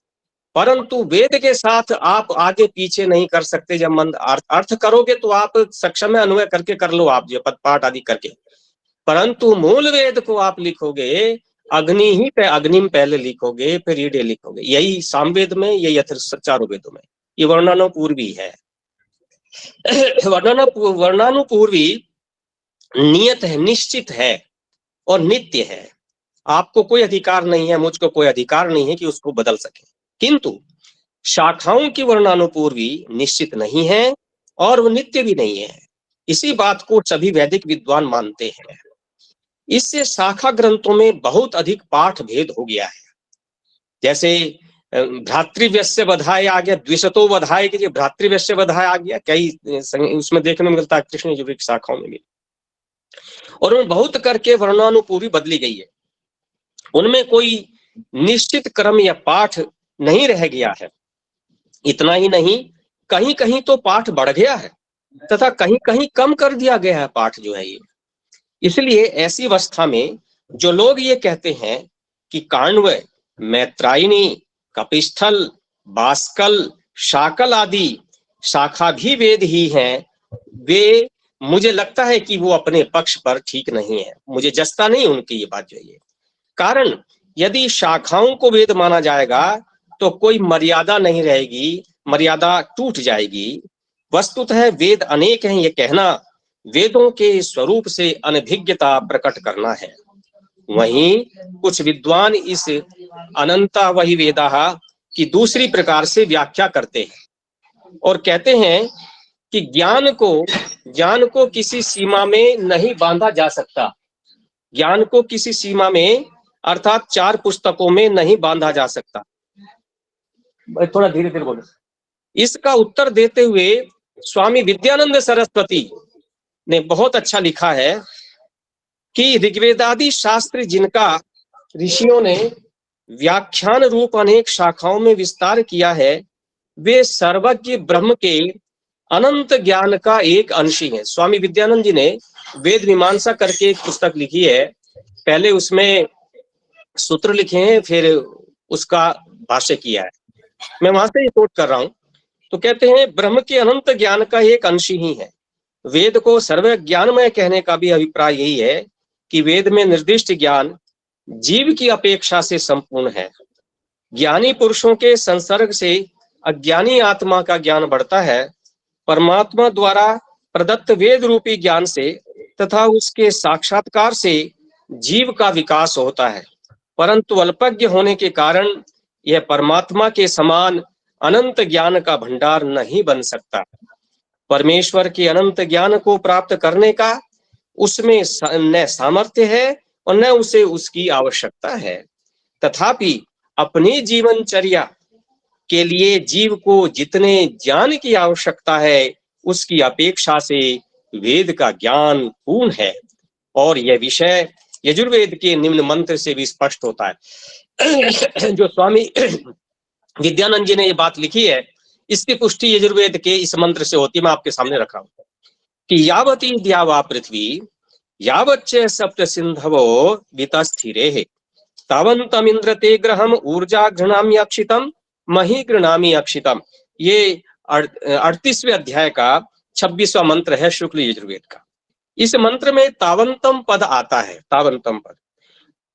परंतु वेद के साथ आप आगे पीछे नहीं कर सकते। जब मन अर्थ करोगे तो आप सक्षम है, अन्वय करके कर लो आप, जो पद पाठ आदि करके, परंतु मूल वेद को आप लिखोगे अग्नि ही पे, अग्नि में पहले लिखोगे फिर ईडे लिखोगे। यही सामवेद में, यही चारों वेदों में ये वर्णानुपूर्वी है। वर्णानुपूर्वी नियत है, निश्चित है और नित्य है। आपको कोई अधिकार नहीं है, मुझको कोई अधिकार नहीं है कि उसको बदल सके। किंतु शाखाओं की वर्णानुपूर्वी निश्चित नहीं है और वो नित्य भी नहीं है। इसी बात को सभी वैदिक विद्वान मानते हैं। इससे शाखा ग्रंथों में बहुत अधिक पाठ भेद हो गया है। जैसे भ्रातृव्यस्य बधाय आ गया, द्विशतो बधाय के भ्रातृव्यस्य बधाय आ गया, कई उसमें देखने में मिलता है कृष्ण युग की शाखाओं में भी, और उनमें बहुत करके वर्णानुपूर्वी बदली गई है। उनमें कोई निश्चित क्रम या पाठ नहीं रह गया है। इतना ही नहीं, कहीं कहीं तो पाठ बढ़ गया है तथा कहीं कहीं कम कर दिया गया है पाठ जो है ये। इसलिए ऐसी अवस्था में जो लोग ये कहते हैं कि काण्व, मैत्रायणी, कपिस्थल, बाष्कल, शाकल आदि शाखा भी वेद ही हैं, वे मुझे लगता है कि वो अपने पक्ष पर ठीक नहीं है। मुझे जचता नहीं उनकी ये बात जो है। कारण यदि शाखाओं को वेद माना जाएगा तो कोई मर्यादा नहीं रहेगी, मर्यादा टूट जाएगी। वस्तुतः वेद अनेक हैं ये कहना वेदों के स्वरूप से अनभिज्ञता प्रकट करना है। वहीं कुछ विद्वान इस अनंता वही वेदा की दूसरी प्रकार से व्याख्या करते हैं और कहते हैं कि ज्ञान को किसी सीमा में नहीं बांधा जा सकता। ज्ञान को किसी सीमा में अर्थात 4 पुस्तकों में नहीं बांधा जा सकता। थोड़ा धीरे धीरे बोलो। इसका उत्तर देते हुए स्वामी विद्यानंद सरस्वती ने बहुत अच्छा लिखा है कि ऋग्वेदादि शास्त्र जिनका ऋषियों ने व्याख्यान रूप अनेक शाखाओं में विस्तार किया है, वे सर्वज्ञ ब्रह्म के अनंत ज्ञान का एक अंश ही है। स्वामी विद्यानंद जी ने वेद मीमांसा करके एक पुस्तक लिखी है। पहले उसमें सूत्र लिखे हैं, फिर उसका भाष्य किया है। मैं वहां से कोट कर रहा हूं। तो कहते हैं ब्रह्म के अनंत ज्ञान का एक अंश ही है। वेद को सर्व ज्ञानमय कहने का भी अभिप्राय यही है कि वेद में निर्दिष्ट ज्ञान जीव की अपेक्षा से संपूर्ण है। ज्ञानी पुरुषों के संसर्ग से अज्ञानी आत्मा का ज्ञान बढ़ता है। परमात्मा द्वारा प्रदत्त वेद रूपी ज्ञान से तथा उसके साक्षात्कार से जीव का विकास होता है, परंतु अल्पज्ञ होने के कारण यह परमात्मा के समान अनंत ज्ञान का भंडार नहीं बन सकता। परमेश्वर के अनंत ज्ञान को प्राप्त करने का उसमें न सामर्थ्य है और न उसे उसकी आवश्यकता है। तथापि अपनी जीवनचर्या के लिए जीव को जितने ज्ञान की आवश्यकता है उसकी अपेक्षा से वेद का ज्ञान पूर्ण है, और यह विषय यजुर्वेद के निम्न मंत्र से भी स्पष्ट होता है। जो स्वामी विद्यानंद जी ने ये बात लिखी है, इसकी पुष्टि यजुर्वेद के इस मंत्र से होती है। मैं आपके सामने रखा हूं कि यावती द्यावा पृथ्वी यावच्च सप्त सिंधवो वितस्थिरे तावंतम इंद्र ते ग्रहम ऊर्जा घृणामि अक्षितम मही घृणामि अक्षितम। ये 38वें अध्याय का 26वां मंत्र है शुक्ल यजुर्वेद का। इस मंत्र में तावंतम पद आता है।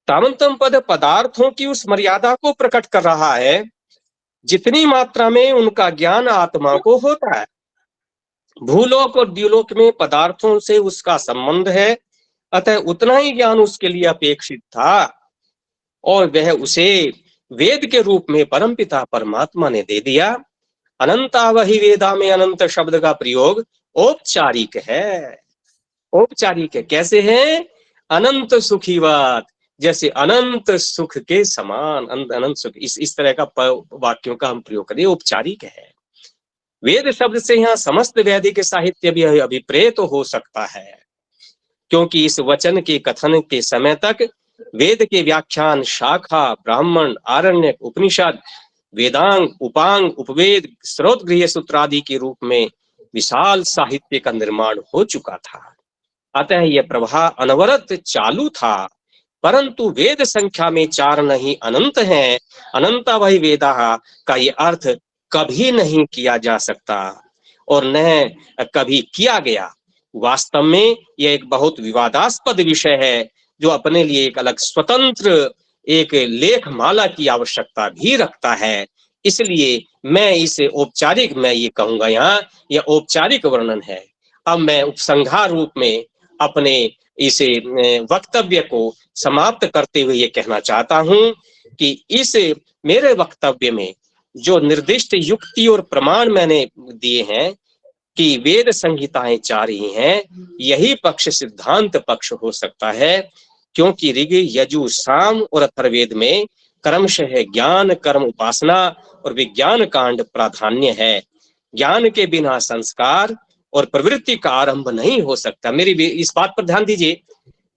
तावंतम पद पदार्थों की उस मर्यादा को प्रकट कर रहा है जितनी मात्रा में उनका ज्ञान आत्मा को होता है। भूलोक और द्युलोक में पदार्थों से उसका संबंध है, अतः उतना ही ज्ञान उसके लिए अपेक्षित था, और वह उसे वेद के रूप में परमपिता परमात्मा ने दे दिया। अनंतावहि वेदा में अनंत शब्द का प्रयोग औपचारिक है। औपचारिक है कैसे है? अनंत सुखीवत, जैसे अनंत सुख के समान, अनंत सुख, इस तरह का वाक्यों का हम प्रयोग करें, औपचारिक है। वेद शब्द से यहाँ समस्त वैदिक साहित्य भी अभिप्रेत हो सकता है, क्योंकि इस वचन के कथन के समय तक वेद के व्याख्यान, शाखा, ब्राह्मण, आरण्यक, उपनिषद, वेदांग, उपांग, उपवेद, स्रोत गृह सूत्र आदि के रूप में विशाल साहित्य का निर्माण हो चुका था। अतः यह प्रवाह अनवरत चालू था, परंतु वेद संख्या में 4 नहीं अनंत हैं। अनंता वही वेदा का ये अर्थ कभी नहीं किया जा सकता और न कभी किया गया। वास्तव में यह एक बहुत विवादास्पद विषय है जो अपने लिए एक अलग स्वतंत्र एक लेख माला की आवश्यकता भी रखता है। इसलिए मैं इसे औपचारिक, मैं ये कहूंगा यहाँ यह औपचारिक वर्णन है। अब मैं उपसंहार रूप में अपने इस वक्तव्य को समाप्त करते हुए ये कहना चाहता हूं कि इस मेरे वक्तव्य में जो निर्दिष्ट युक्ति और प्रमाण मैंने दिए हैं कि वेद संहिताएं 4 ही हैं, यही पक्ष सिद्धांत पक्ष हो सकता है, क्योंकि ऋग, यजु, साम और अथर्ववेद में क्रमशः ज्ञान, कर्म, उपासना और विज्ञान कांड प्राधान्य है। ज्ञान के बिना संस्कार और प्रवृत्ति का आरंभ नहीं हो सकता। मेरी इस बात पर ध्यान दीजिए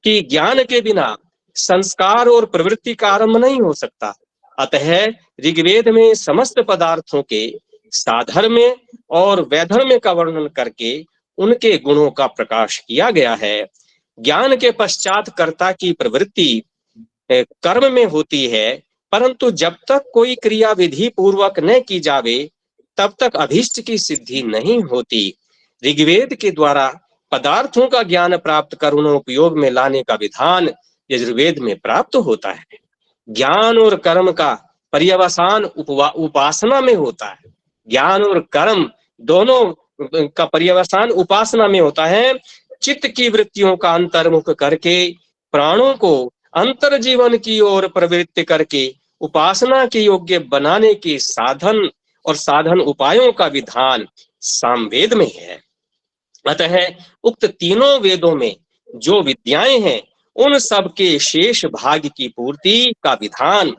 कि ज्ञान के बिना संस्कार और प्रवृत्ति का आरंभ नहीं हो सकता। अतः ऋग्वेद में समस्त पदार्थों के साधर्म्य और वैधर्म्य का वर्णन करके उनके गुणों का प्रकाश किया गया है। ज्ञान के पश्चात कर्ता की प्रवृत्ति कर्म में होती है, परंतु जब तक कोई क्रिया विधि पूर्वक न की जावे तब तक अभीष्ट की सिद्धि नहीं होती। ऋग्वेद के द्वारा पदार्थों का ज्ञान प्राप्त कर उन्हें उपयोग में लाने का विधान यजुर्वेद में प्राप्त होता है। ज्ञान और कर्म का पर्यवसान उपासना में होता है। ज्ञान और कर्म दोनों का पर्यवसान उपासना में होता है। चित्त की वृत्तियों का अंतर्मुख करके प्राणों को अंतर जीवन की ओर प्रवृत्त करके उपासना के योग्य बनाने के साधन और साधन उपायों का विधान सामवेद में है। अतः उक्त तीनों वेदों में जो विद्याएं हैं उन सब के शेष भाग की पूर्ति का विधान,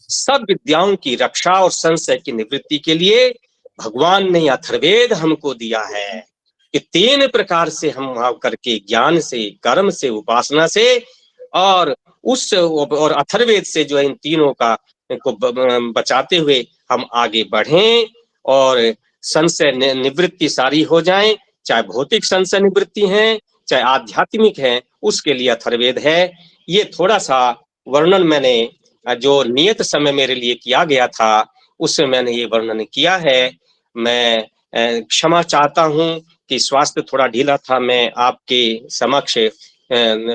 सब विद्याओं की रक्षा और संशय की निवृत्ति के लिए भगवान ने अथर्ववेद हमको दिया है कि 3 प्रकार से हम करके ज्ञान से, कर्म से, उपासना से और अथर्ववेद से जो है इन तीनों का को बचाते हुए हम आगे बढ़ें और संशय निवृत्ति सारी हो जाए, चाहे भौतिक संशय निवृत्ति है चाहे आध्यात्मिक है, उसके लिए अथर्ववेद है। ये थोड़ा सा वर्णन मैंने जो नियत समय मेरे लिए किया गया था उसमें मैंने ये वर्णन किया है। मैं क्षमा चाहता हूं कि स्वास्थ्य थोड़ा ढीला था, मैं आपके समक्ष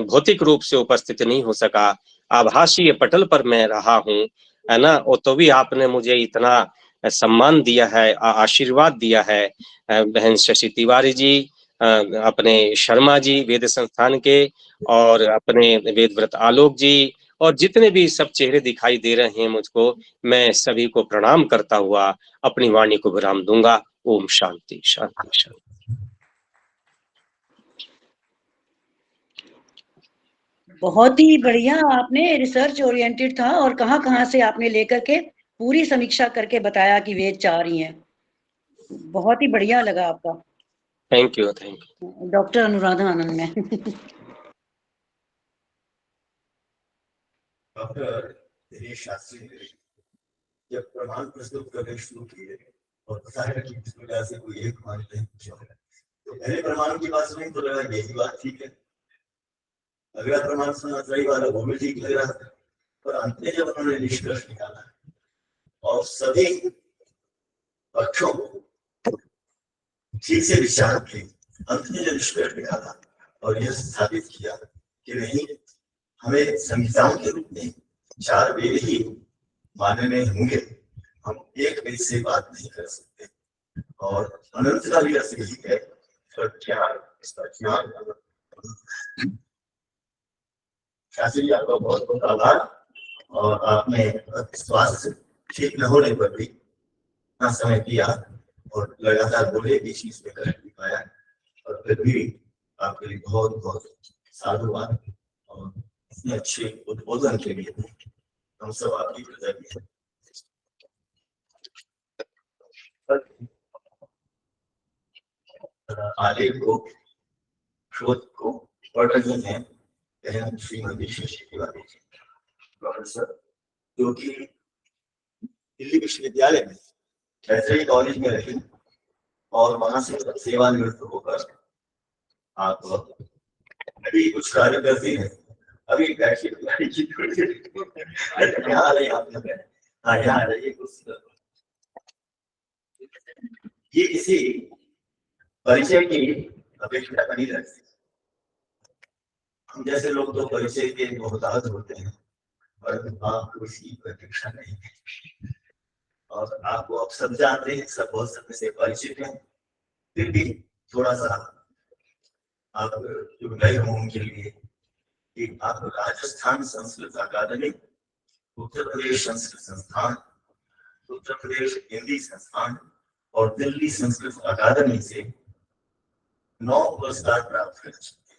भौतिक रूप से उपस्थित नहीं हो सका। आभासीय पटल पर मैं रहा हूँ, है ना, वो तो भी आपने मुझे इतना सम्मान दिया है, आशीर्वाद दिया है। बहन शशि तिवारी जी, अपने शर्मा जी वेद संस्थान के, और अपने वेदव्रत आलोक जी, और जितने भी सब चेहरे दिखाई दे रहे हैं मुझको, मैं सभी को प्रणाम करता हुआ अपनी वाणी को विराम दूंगा। ओम शांति शांति शांति। बहुत ही बढ़िया, आपने रिसर्च ओरिएंटेड था और कहाँ से आपने लेकर के पूरी समीक्षा करके बताया कि वेद 4 ही हैं। बहुत ही बढ़िया लगा आपका। थैंक यू डॉक्टर अनुराधा आनंद में। डॉक्टर दिनेश शास्त्री ने जब प्रमाण प्रस्तुत करने शुरू किए और बताया कि इस वजह से कोई एक मान नहीं पूछा, तो पहले प्रमाण की बात सुनी तो लगा यही बात ठीक है, अगला प्रमाण सुना सही वाला वो भी ठीक लग रहा था, पर अंत में जब उन्होंने निष्कर्ष निकाला और सभी पक्षों को ठीक से विचार किए, अंत में जो निष्कर्ष निकाला और यह स्थापित किया कि नहीं, हमें संहिताओं के रूप में 4 वेद ही मानने होंगे, हम एक वेद से बात नहीं कर सकते, और अनंत का भी अर्थ यही है, इसका ज्ञान। शास्त्री आपका बहुत बहुत आभार, और आपने स्वास्थ्य ठीक न होने पर भी इतना समय दिया और लगातार बोले भी चीज में कर नहीं पाया, और फिर भी आपके लिए बहुत बहुत साधुवाद, और इतने अच्छे उद्बोधन के लिए हम सब आपकी कृतज्ञ हैं। आलेख को, शोध को पढ़ रही हैं श्रीमती शशि तिवारी जी, प्रोफेसर, जो कि दिल्ली विश्वविद्यालय में वैसे कॉलेज में रही और वहां से सेवानिवृत्त होकर आप अभी कुछ कार्य करती हैं। अभी यहाँ रही आपने, हाँ यहाँ रहिए कुछ। ये किसी परिचय की अपेक्षा नहीं रखती, हम जैसे लोग तो परिचय के मोहताज होते हैं, पर आपको इसकी प्रतीक्षा नहीं है, और आपको अब सब जानते हैं, सब बहुत समय से परिचित हैं, फिर भी थोड़ा सा आप जो नए हों उनके लिए कि आप राजस्थान संस्कृत अकादमी, उत्तर प्रदेश संस्कृत संस्थान, उत्तर प्रदेश हिंदी संस्थान और दिल्ली संस्कृत अकादमी से 9 पुरस्कार प्राप्त कर चुके।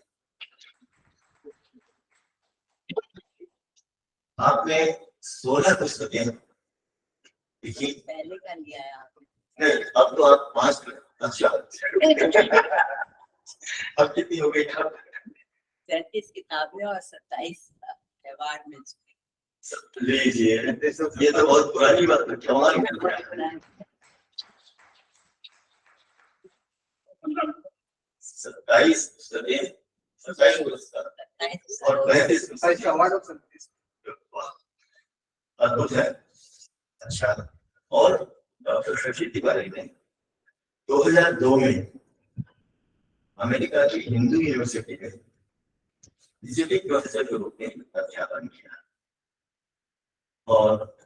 आपने 16 पुस्तकें लिखी, पहले का लिया है आपने? नहीं, अब तो आप 5, अच्छा अब कितनी हो गई? 37 किताबें और 27 अवार्ड मिल चुके। लीजिए, ये तो बहुत पुरानी बात है, कमाल है। 27 पुस्तकें, 27 पुरस्कार और 35 अवार्ड, अद्भुत है। अच्छा, और डॉक्टर शशि तिवारी ने 2002 में अमेरिका की हिंदू यूनिवर्सिटी में विजिटिंग प्रोफेसर के रूप में अध्यापन किया, और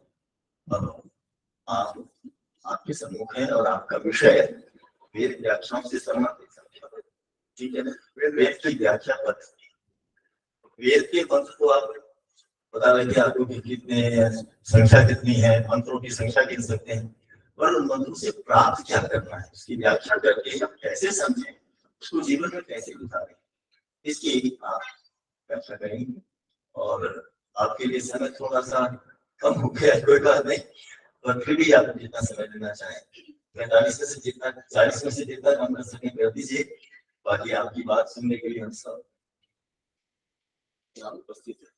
आपके सम्मुख है और आपका विषय वेद व्याख्याओं से संबंधित, ठीक है ना, वेद की व्याख्या पद्धति, वेद के मंत्र को आप पता लगे आपको कि कितने संख्या कितनी है, मंत्रों की संख्या गिन सकते हैं, पर उन मंत्रों से प्राप्त क्या करना है, उसकी व्याख्या करके हम कैसे समझें, उसको जीवन में कैसे उतारें, इसकी आप व्याख्या करेंगे। और आपके लिए समय थोड़ा सा कम हो गया, कोई बात नहीं, पर फिर भी आप जितना समय लेना चाहें, 45 में से जितना, 40 में से जितना कम कर सकें कर दीजिए, बाकी आपकी बात सुनने के लिए हम सब यहाँ उपस्थित हैं।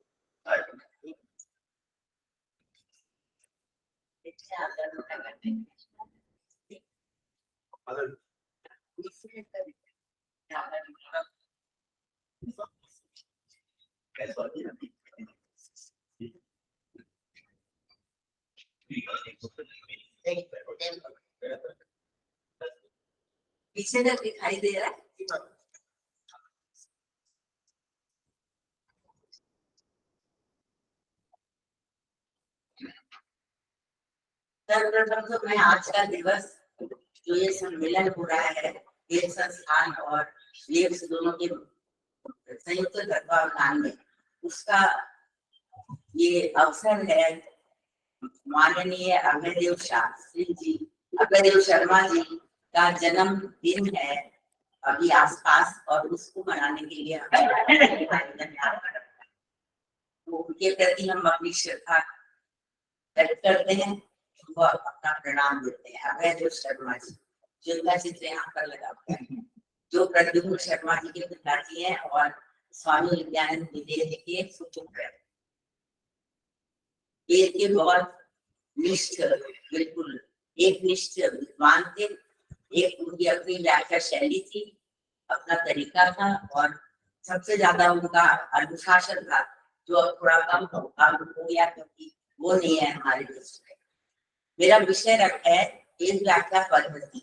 पीछे तक दिखाई दे रहा है। सर्वप्रथम तो मैं आज का दिवस जो ये सम्मेलन हो रहा है वेद संस्थान और वेद दोनों के संयुक्त तत्वावधान में, उसका ये अवसर है। माननीय अभयदेव शास्त्री जी, अभयदेव शर्मा जी का जन्म दिन है अभी आसपास, और उसको मनाने के लिए तो उनके प्रति हम अपनी श्रद्धा व्यक्त करते हैं, उनको अपना प्रणाम देते हैं। अभयदेव शर्मा जी जिनका चित्र यहाँ पर लगा हुआ है, जो प्रद्युम्न शर्मा जी के पिताजी हैं और स्वामी विद्यानंद विदेह के सुपुत्र हैं। के बहुत निष्ठ, बिल्कुल एक निष्ठ विद्वान थे। एक उनकी अपनी व्याख्या शैली थी, अपना तरीका था, और सबसे ज्यादा उनका अनुशासन था, जो अब थोड़ा कम हो गया क्योंकि वो नहीं है हमारे देश में। मेरा विषय है एक व्याख्या पद्धति।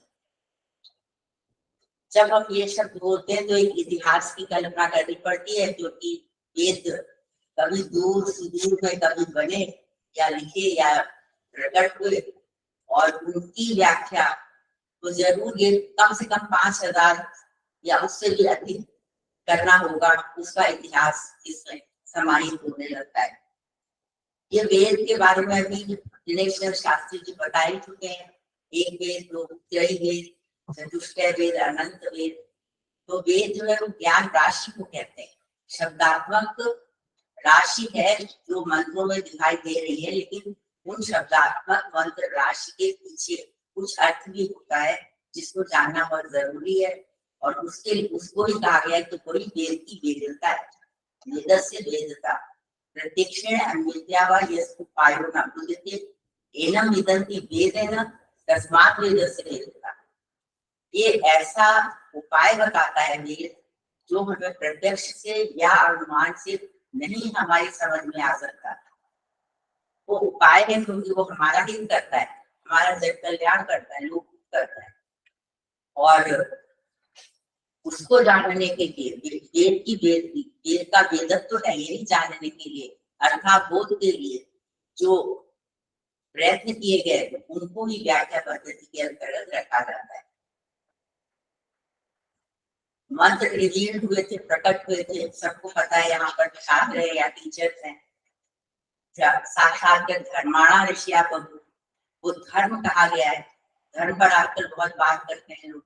जब हम ये शब्द बोलते हैं तो एक इतिहास की कल्पना करनी पड़ती है, क्योंकि वेद कभी दूर सुदूर में कभी बने या लिखे या प्रकट हुए, और उनकी व्याख्या तो जरूर ये कम से कम 5000 या उससे भी अधिक करना होगा, उसका इतिहास इसमें समाहित होने लगता है। ये वेद के बारे में अभी दिनेश शास्त्री जी बता ही चुके हैं। एक वेद, दो त्रय वेद, चतुष्टय वेद, अनंत वेद। तो वेद जो है वो ज्ञान राशि को कहते हैं, शब्दात्मक राशि है जो मंत्रों में दिखाई दे रही है, लेकिन उन शब्दात्मक मंत्र राशि के पीछे कुछ अर्थ भी होता है जिसको जानना बहुत जरूरी है। और उसको ही कहा गया है कि कोई वेद की वेदता है, वेदस्य वेदता प्रत्यक्षेण अन्विद्या वा यस्य उपायो न बुध्यते एनम विदन्ति वेदेन तस्मात् वेदस्य वेदता। ये ऐसा उपाय बताता है वेद जो हमें प्रत्यक्ष से या अनुमान से नहीं हमारी समझ में आ सकता। वो उपाय है क्योंकि वो हमारा हित करता है, हमारा जग कल्याण करता है, लोक करता है। और उसको जानने के लिए वेद का वेदत्व है, यही जानने के लिए अर्थात बोध के लिए जो प्रयत्न किए गए उनको ही व्याख्या पद्धति के अंतर्गत रखा जाता है। मंत्र रिवील्ड हुए थे, प्रकट हुए थे, सबको पता है, यहाँ पर छात्र है या टीचर्स हैं। साक्षात धर्माणा ऋषिया को वो धर्म कहा गया है। धर्म पर आजकल बहुत बात करते हैं लोग।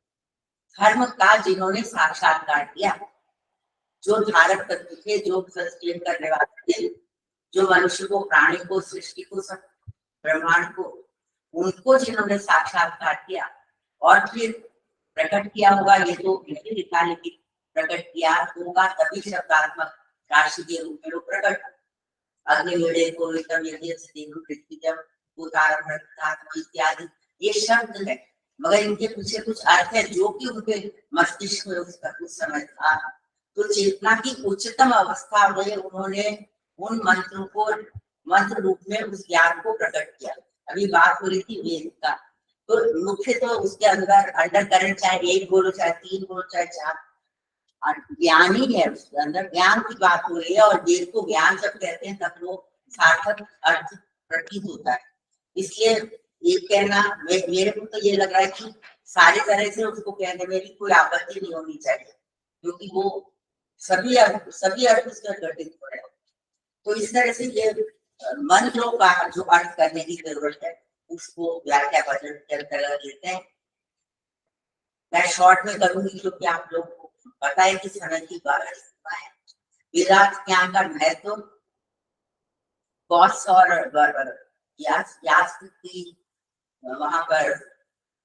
धर्म का जिन्होंने साक्षात्कार किया, जो धारक तत्व थे, जो सस्टेन करने वाले थे, जो मनुष्य को, प्राणी को, सृष्टि को, सब ब्रह्मांड को, उनको जिन्होंने साक्षात्कार किया और फिर प्रकट किया होगा, ये तो नहीं लिखा, लेकिन प्रकट किया होगा तभी शब्दात्मक राशि के रूप में वो प्रकट। अग्निवेदे को इत्यादि ये शब्द है, मगर इनके पीछे कुछ अर्थ है जो कि उनके मस्तिष्क में उस समय था। तो चेतना की उच्चतम अवस्था में उन्होंने उन मंत्रों को मंत्र रूप में उस ज्ञान को प्रकट किया। अभी बात हो रही थी वेद का, तो मुख्य तो उसके अंदर अंडर करंट, चाहे 1 बोलो, चाहे 3 बोलो, चाहे 4, ज्ञान ही है। उसके अंदर ज्ञान की बात हो रही है, और वेद को ज्ञान जब कहते हैं तब वो सार्थक अर्थ प्रतीत होता है। इसलिए ये कहना मेरे को तो ये लग रहा है कि सारी तरह से उसको कहने में भी कोई आपत्ति नहीं होनी चाहिए, क्योंकि वो सभी अर्थ उसका घटित हो रहे हैं। तो इस तरह से ये मंत्रों का जो अर्थ करने की जरूरत है उसको व्याख्या पद्धति के अंतर्गत लेते हैं। मैं शॉर्ट में करूंगी क्योंकि आप लोग को पता है कि समय की बात है। वेदांत ज्ञान का महत्व कौश और यास की वहां पर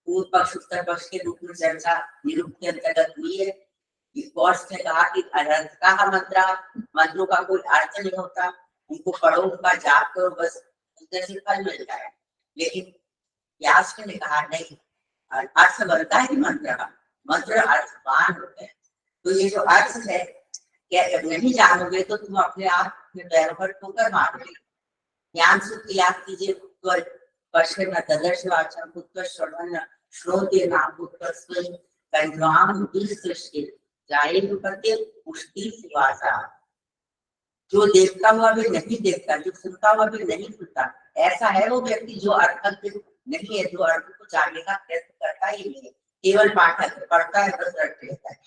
पूर्व पक्ष उत्तर पक्ष के रूप में चर्चा निरूप के अंतर्गत हुई है। कौश ने कहा कि अनर्थका मंत्रों का कोई अर्थ नहीं होता, उनको पढ़ो, उनका जाप करो, बस उससे फल मिल जाए। लेकिन व्यास ने कहा नहीं, अर्थ बनता है मंत्र अर्थवान होते हैं। तो ये जो अर्थ है, क्या नहीं जानोगे तो तुम अपने आप में पैरों पर ठोकर मारोगे। ज्ञान सूत्र याद कीजिए, जो देखता हुआ भी नहीं देखता, जो सुनता हुआ भी नहीं सुनता, ऐसा है वो व्यक्ति जो अर्थक नहीं है जो अर्थ को जानने का प्रयत्न करता ही नहीं, केवल पाठक पढ़ता है बस रट लेता है।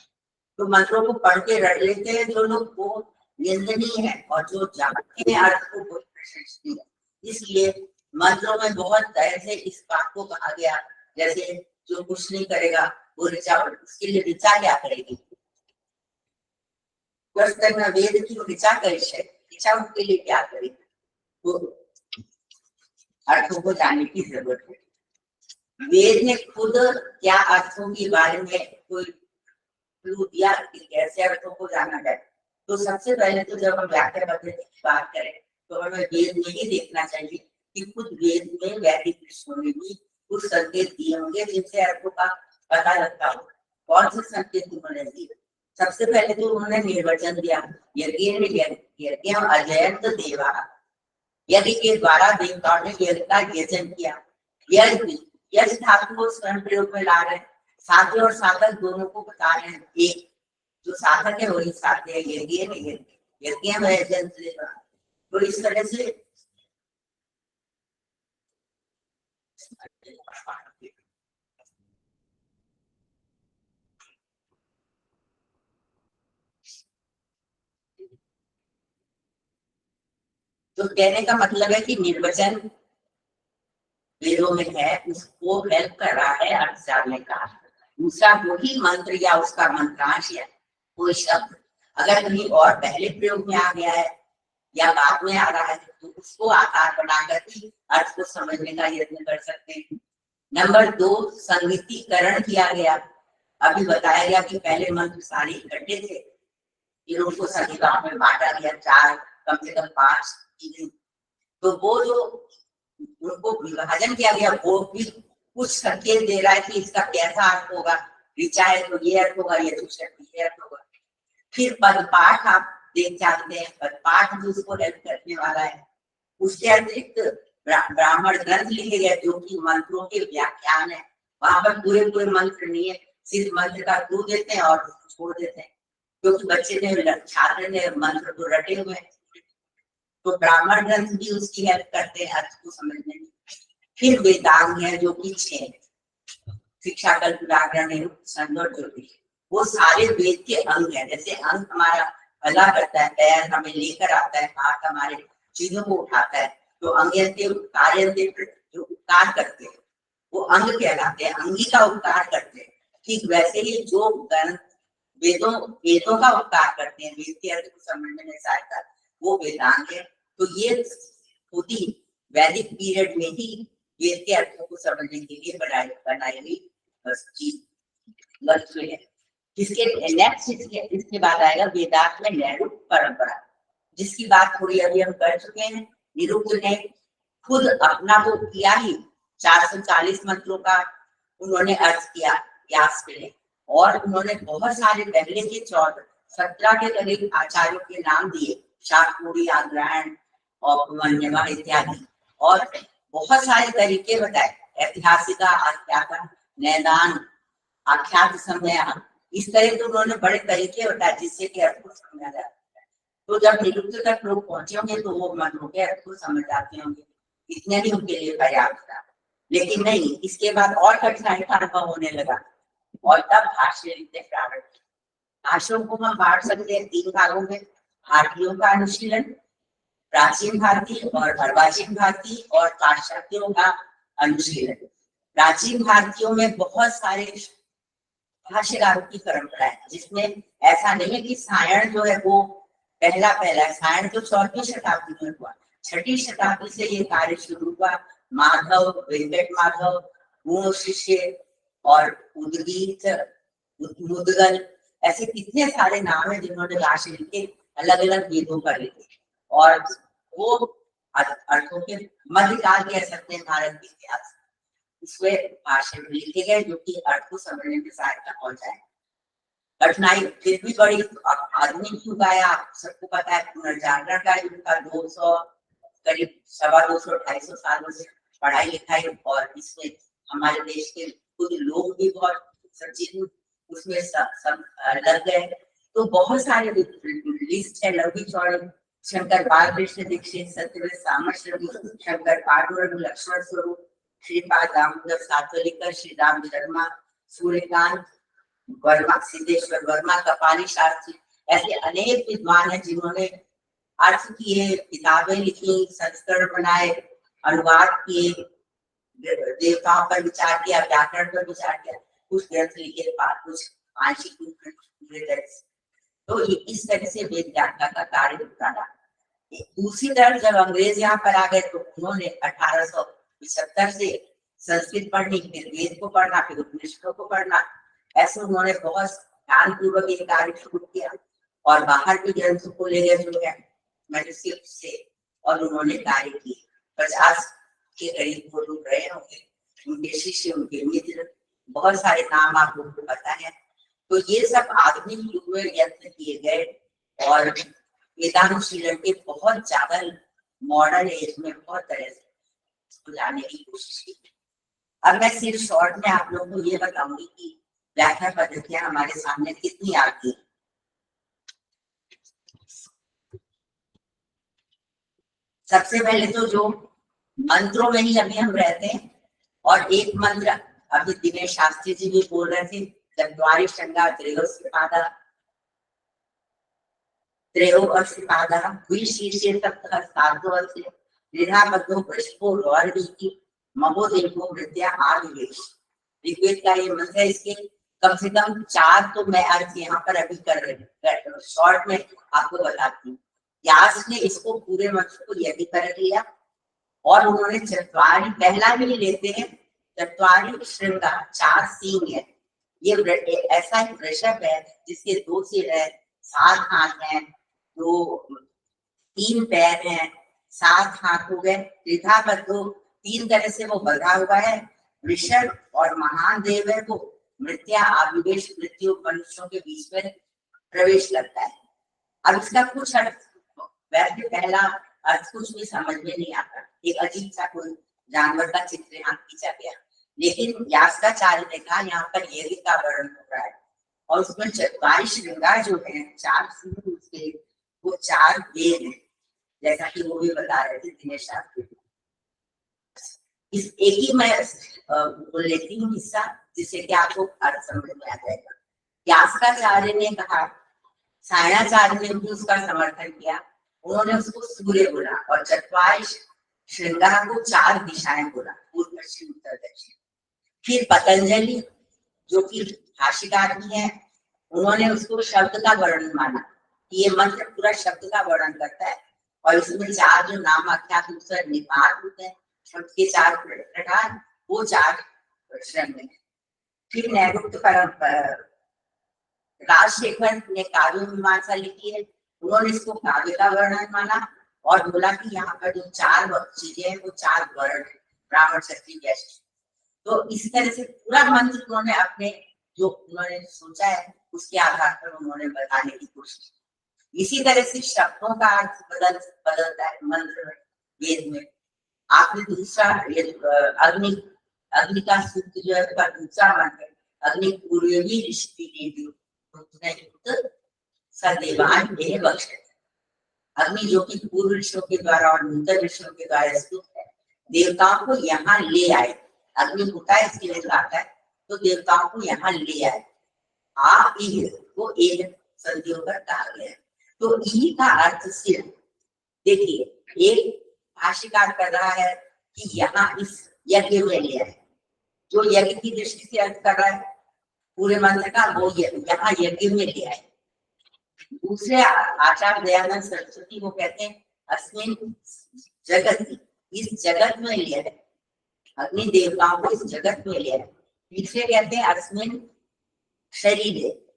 तो मंत्रों को पढ़ के रट लेते हैं जो लोग, वो निंदनीय है, और जो जानते हैं अर्थ को बहुत प्रशंसनीय है। इसलिए मंत्रों में बहुत तरह से इस बात को कहा गया, जैसे जो कुछ नहीं करेगा वो ऋचा, उसके लिए ऋचा क्या करेगी, वेद की ऋचा कैसे, ऋचा उनके लिए क्या करेगी, वो अर्थों को जानने की जरूरत है। वेद ने खुद क्या अर्थों के बारे में कोई क्लू दिया कि कैसे अर्थों को जाना जाए? तो सबसे पहले तो जब हम व्याख्या पद्धति की बात करें तो हमें वेद में ही देखना चाहिए कि खुद वेद में वैदिक ऋषियों ने भी कुछ संकेत दिए होंगे जिनसे अर्थों का पता लगता हो। कौन से संकेत उन्होंने दिए? सबसे पहले तो उन्होंने निर्वचन दिया, यज्ञ अजयंत देवा, यज्ञ के द्वारा देवताओं ने यज्ञ का यजन किया। यज्ञ धातु को स्वयं प्रयोग में ला रहे हैं, साध्य और साधक दोनों को बता रहे हैं। एक जो साधक है वही साध्य है, यज्ञ में यज्ञ में अजयंत देवा। तो इस तरह से तो कहने का मतलब है कि निर्वचन वेदों में है, उसको हेल्प कर रहा है अर्थ जानने का। दूसरा वही मंत्र या उसका मंत्रांश या कोई शब्द अगर कहीं और पहले प्रयोग में आ गया है या बाद में आ रहा है तो उसको आकार बनाकर ही अर्थ को समझने का यत्न कर सकते हैं। नंबर 2, संगीतीकरण किया गया। अभी बताया गया कि पहले मंत्र सारे इकट्ठे थे, फिर उनको संहिताओं में बांटा गया, 4 कम से कम 5 चीजें। तो वो जो उनको विभाजन किया गया वो भी कुछ संकेत दे रहा है कि इसका कैसा अर्थ होगा। ऋचा है तो ये अर्थ होगा, ये दूसरा ये अर्थ होगा। फिर पदपाठ आप देख जानते हैं, पदपाठ भी उसको हेल्प करने वाला है। उसके अतिरिक्त ब्राह्मण ग्रंथ लिखे गए जो कि मंत्रों के व्याख्यान है। वहां पर पूरे मंत्र नहीं है, सिर्फ मंत्र का क्लू देते हैं और छोड़ देते हैं, क्योंकि बच्चे ने छात्र ने मंत्र को रटे हुए हैं। तो ब्राह्मण ग्रंथ भी उसकी हेल्प करते हैं अर्थ को समझने में। फिर वेदांग है जो कि 6, शिक्षा, कल्प, व्याकरण, छंद और ज्योतिष, वो सारे वेद के अंग है। जैसे अंग हमारा भला करता है, पैर हमें लेकर आता है, हाथ हमारे चीजों को उठाता है, तो अंग्यंत्य कार्यंत्य जो उपकार करते हैं वो अंग कहलाते हैं, अंगी का उपकार करते हैं। ठीक वैसे ही जो ग्रंथ वेदों का उपकार करते हैं, वेद के अर्थ को समझने में सहायता, वो वेदांग है। तो ये होती वैदिक पीरियड में ही वेद के अर्थों को समझने के लिए बनाई हुई चीज है। इसके नेक्स्ट इसके बाद आएगा वेदांत में नैरुक्त परंपरा, जिसकी बात थोड़ी अभी हम कर चुके हैं। निरुक्त ने खुद अपना वो किया ही, 440 मंत्रों का उन्होंने अर्थ किया व्यास के लिए, और उन्होंने बहुत सारे पहले के 17 के करीब आचार्यों के नाम दिए, शाकूरी, आग्रहण और इत्यादि, और बहुत सारे तरीके बताए, ऐतिहासिक, आख्याता, नैदान, आख्यात समय, इस तरह के उन्होंने बड़े तरीके बताए जिससे कि अर्थ को समझा जाता है। तो जब निरुक्त तक लोग पहुंचे होंगे तो वो मंत्रों के अर्थ को समझ जाते होंगे, इतने भी उनके लिए पर्याप्त था। लेकिन नहीं, इसके बाद और कठिनाई का अनुभव होने लगा, और तब भाष्य लिखते प्रारंभ। भाष्यों को हम बांट सकते हैं 3 भागों में: भारतीयों का अनुशीलन, प्राचीन भारतीय और अर्वाचीन भारतीय, और पाश्चात्यों का अनुशीलन। प्राचीन भारतीयों में बहुत सारे भाष्यकारों की परंपरा है, जिसमें ऐसा नहीं है कि सायण जो है वो पहला सायण जो 4वीं शताब्दी में हुआ, 6वीं शताब्दी से ये कार्य शुरू हुआ। माधव, वेंकट माधव, गुण शिष्य और उद्गीत, मुदगल, ऐसे कितने सारे नाम है जिन्होंने भाष्य लिखे, अलग अलग वेदों पर लिखे, और वो अर्थों के मध्यकाल कह सकते हैं भारत के इतिहास, इसमें भाष्य लिखे गए जो कि अर्थ को समझने में सहायता पहुंचाए। कठिनाई फिर भी बड़ी, आधुनिक युग आया, सबको पता है, पुनर्जागरण का युग था, 200 करीब 250-250 सालों से पढ़ाई लिखाई, और इसमें हमारे देश के कुछ लोग भी बहुत सचेत उसमें सब लग गए। तो बहुत सारे लिस्ट है, लंबी चौड़ी, शंकर बालकृष्ण दीक्षित, सत्यव्रत सामश्रवी, शंकर पाटुर, लक्ष्मण स्वरूप, श्रीपाद दामोदर सातवलेकर, श्री राम शर्मा, सूर्यकांत वर्मा, सिद्धेश्वर वर्मा, कपाली शास्त्री, ऐसे अनेक विद्वान हैं जिन्होंने अर्थ किए, किताबें लिखी, संस्करण बनाए, अनुवाद किए, देवताओं पर विचार किया, व्याकरण पर विचार किया, कुछ ग्रंथ लिखे, कुछ आंशिक पूरे तरह से। तो ये इस तरह से वेद व्याख्या का कार्य होता था। दूसरी तरफ जब अंग्रेज यहाँ पर आ गए तो उन्होंने 1875 से संस्कृत पढ़नी, फिर वेद को पढ़ना, फिर उपनिषदों को पढ़ना, ऐसे उन्होंने बहुत ध्यानपूर्वक ये कार्य शुरू किया और बाहर के ग्रंथों को ले गए जो है मैन्युस्क्रिप्ट से, और उन्होंने कार्य किए। 50 के करीब वो लोग रहे होंगे, उनके शिष्य, उनके मित्र, बहुत सारे नाम आप लोगों को पता है। तो ये सब आधुनिक युग में यत्न किए गए और वेदानुशीलन के बहुत ज्यादा मॉडर्न एज में बहुत तरह से लाने की कोशिश की। अब मैं सिर्फ शॉर्ट में आप लोगों को ये बताऊंगी कि व्याख्या पद्धतियां हमारे सामने कितनी आती है। सबसे पहले तो जो मंत्रों में ही अभी हम रहते हैं, और एक मंत्र अभी दिनेश शास्त्री जी भी बोल रहे थे, चत्वारि शृंगा त्रयोस्पादा त्रयोस्पादा द्विशीर्षे सप्तः साधुवस्य निधाबद्धो वृषभो रौरवीति महो देवो विद्या आविवेश। ऋग्वेद का ये मंत्र है, इसके कम से कम 4 तो मैं अर्थ यहाँ पर अभी कर रही हूँ, शॉर्ट में आपको बताती हूँ। व्यास ने इसको पूरे मंत्र को यदि कर लिया और उन्होंने चत्वारि, पहला भी लेते हैं, चत्वारि श्रृंगा, 4 सींग है। ये ऐसा एक वृषभ है जिसके 2 सिर है, 7 हाथ हैं, 3 पैर हैं, 7 हाथ हो गए। त्रिधाबद्धो, 3 तरह से वो बंधा हुआ है। वृषभ और महान देव है वो, मृत्या आविवेश, मृत्यु मनुष्यों के बीच में प्रवेश करता है। अब इसका कुछ अर्थ, वैसे पहला अर्थ कुछ भी समझ में नहीं आता, एक अजीब सा कोई जानवर का चित्र यहाँ खींचा गया, लेकिन व्यासाचार्य ने कहा यहाँ पर यज्ञ का वर्णन हो रहा है और उसमें चत्वारि श्रृंगार जो है, 4 सिंह उसके, वो 4 वेद है, जैसा कि वो भी बता रहे थे दिनेश शास्त्री। इस एक ही मैं बोल लेती हूँ हिस्सा, जिससे कि आपको अर्थ समझ में आ जाएगा। व्यासाचार्य ने कहा, सायणाचार्य ने भी उसका समर्थन किया, उन्होंने उसको सूर्य बोला और चत्वारि श्रृंगार को 4 दिशाएं बोला, पूर्व पश्चिम उत्तर दक्षिण। फिर पतंजलि जो कि भाष्यकार भी है, उन्होंने उसको शब्द का वर्णन माना, ये मंत्र पूरा शब्द का वर्णन करता है और इसमें 4 जो नाम आख्यात निपात होते हैं, शब्द के 4 प्रकार, वो 4 श्रृंग है। फिर नैरुक्त राजशेखर ने काव्य मीमांसा लिखी है, उन्होंने इसको काव्य का वर्णन माना और बोला कि यहाँ पर जो 4 चीजें हैं वो 4 वर्ण, ब्राह्मण, क्षत्रिय, वैश्य। तो इस तरह से पूरा मंत्र उन्होंने अपने जो उन्होंने सोचा है उसके आधार पर उन्होंने बताने की कोशिश की। इसी तरह से शब्दों का अर्थ बदलता है मंत्र वेद में। आपने दूसरा अग्नि का सूत्र जो है उसका दूसरा मंत्र, अग्नि पूर्वी ऋषि सदेवान में बख्शे। अग्नि जो कि पूर्व ऋषियों के द्वारा और नूतन ऋषियों के द्वारा स्तुत है, देवताओं को यहाँ ले आए। अग्नि होता है इसके लिए आता है, तो देवताओं को यहाँ ले आए। वो एक संधियों पर कहा गया है। तो ई का अर्थ सिर्फ, देखिए, एक भाष्यकार कर रहा है कि यहाँ इस यज्ञ में ले आए, जो यज्ञ की दृष्टि से अर्थ कर रहा है पूरे मंत्र का, वो यहाँ यज्ञ में ले आए। दूसरे आचार्य दयानंद सरस्वती वो कहते हैं अस्मिन जगत, इस जगत में ले आए, अग्नि देवताओं को इस जगत में ले आए। तीसरे कहते हैं अस्मिन शरीर,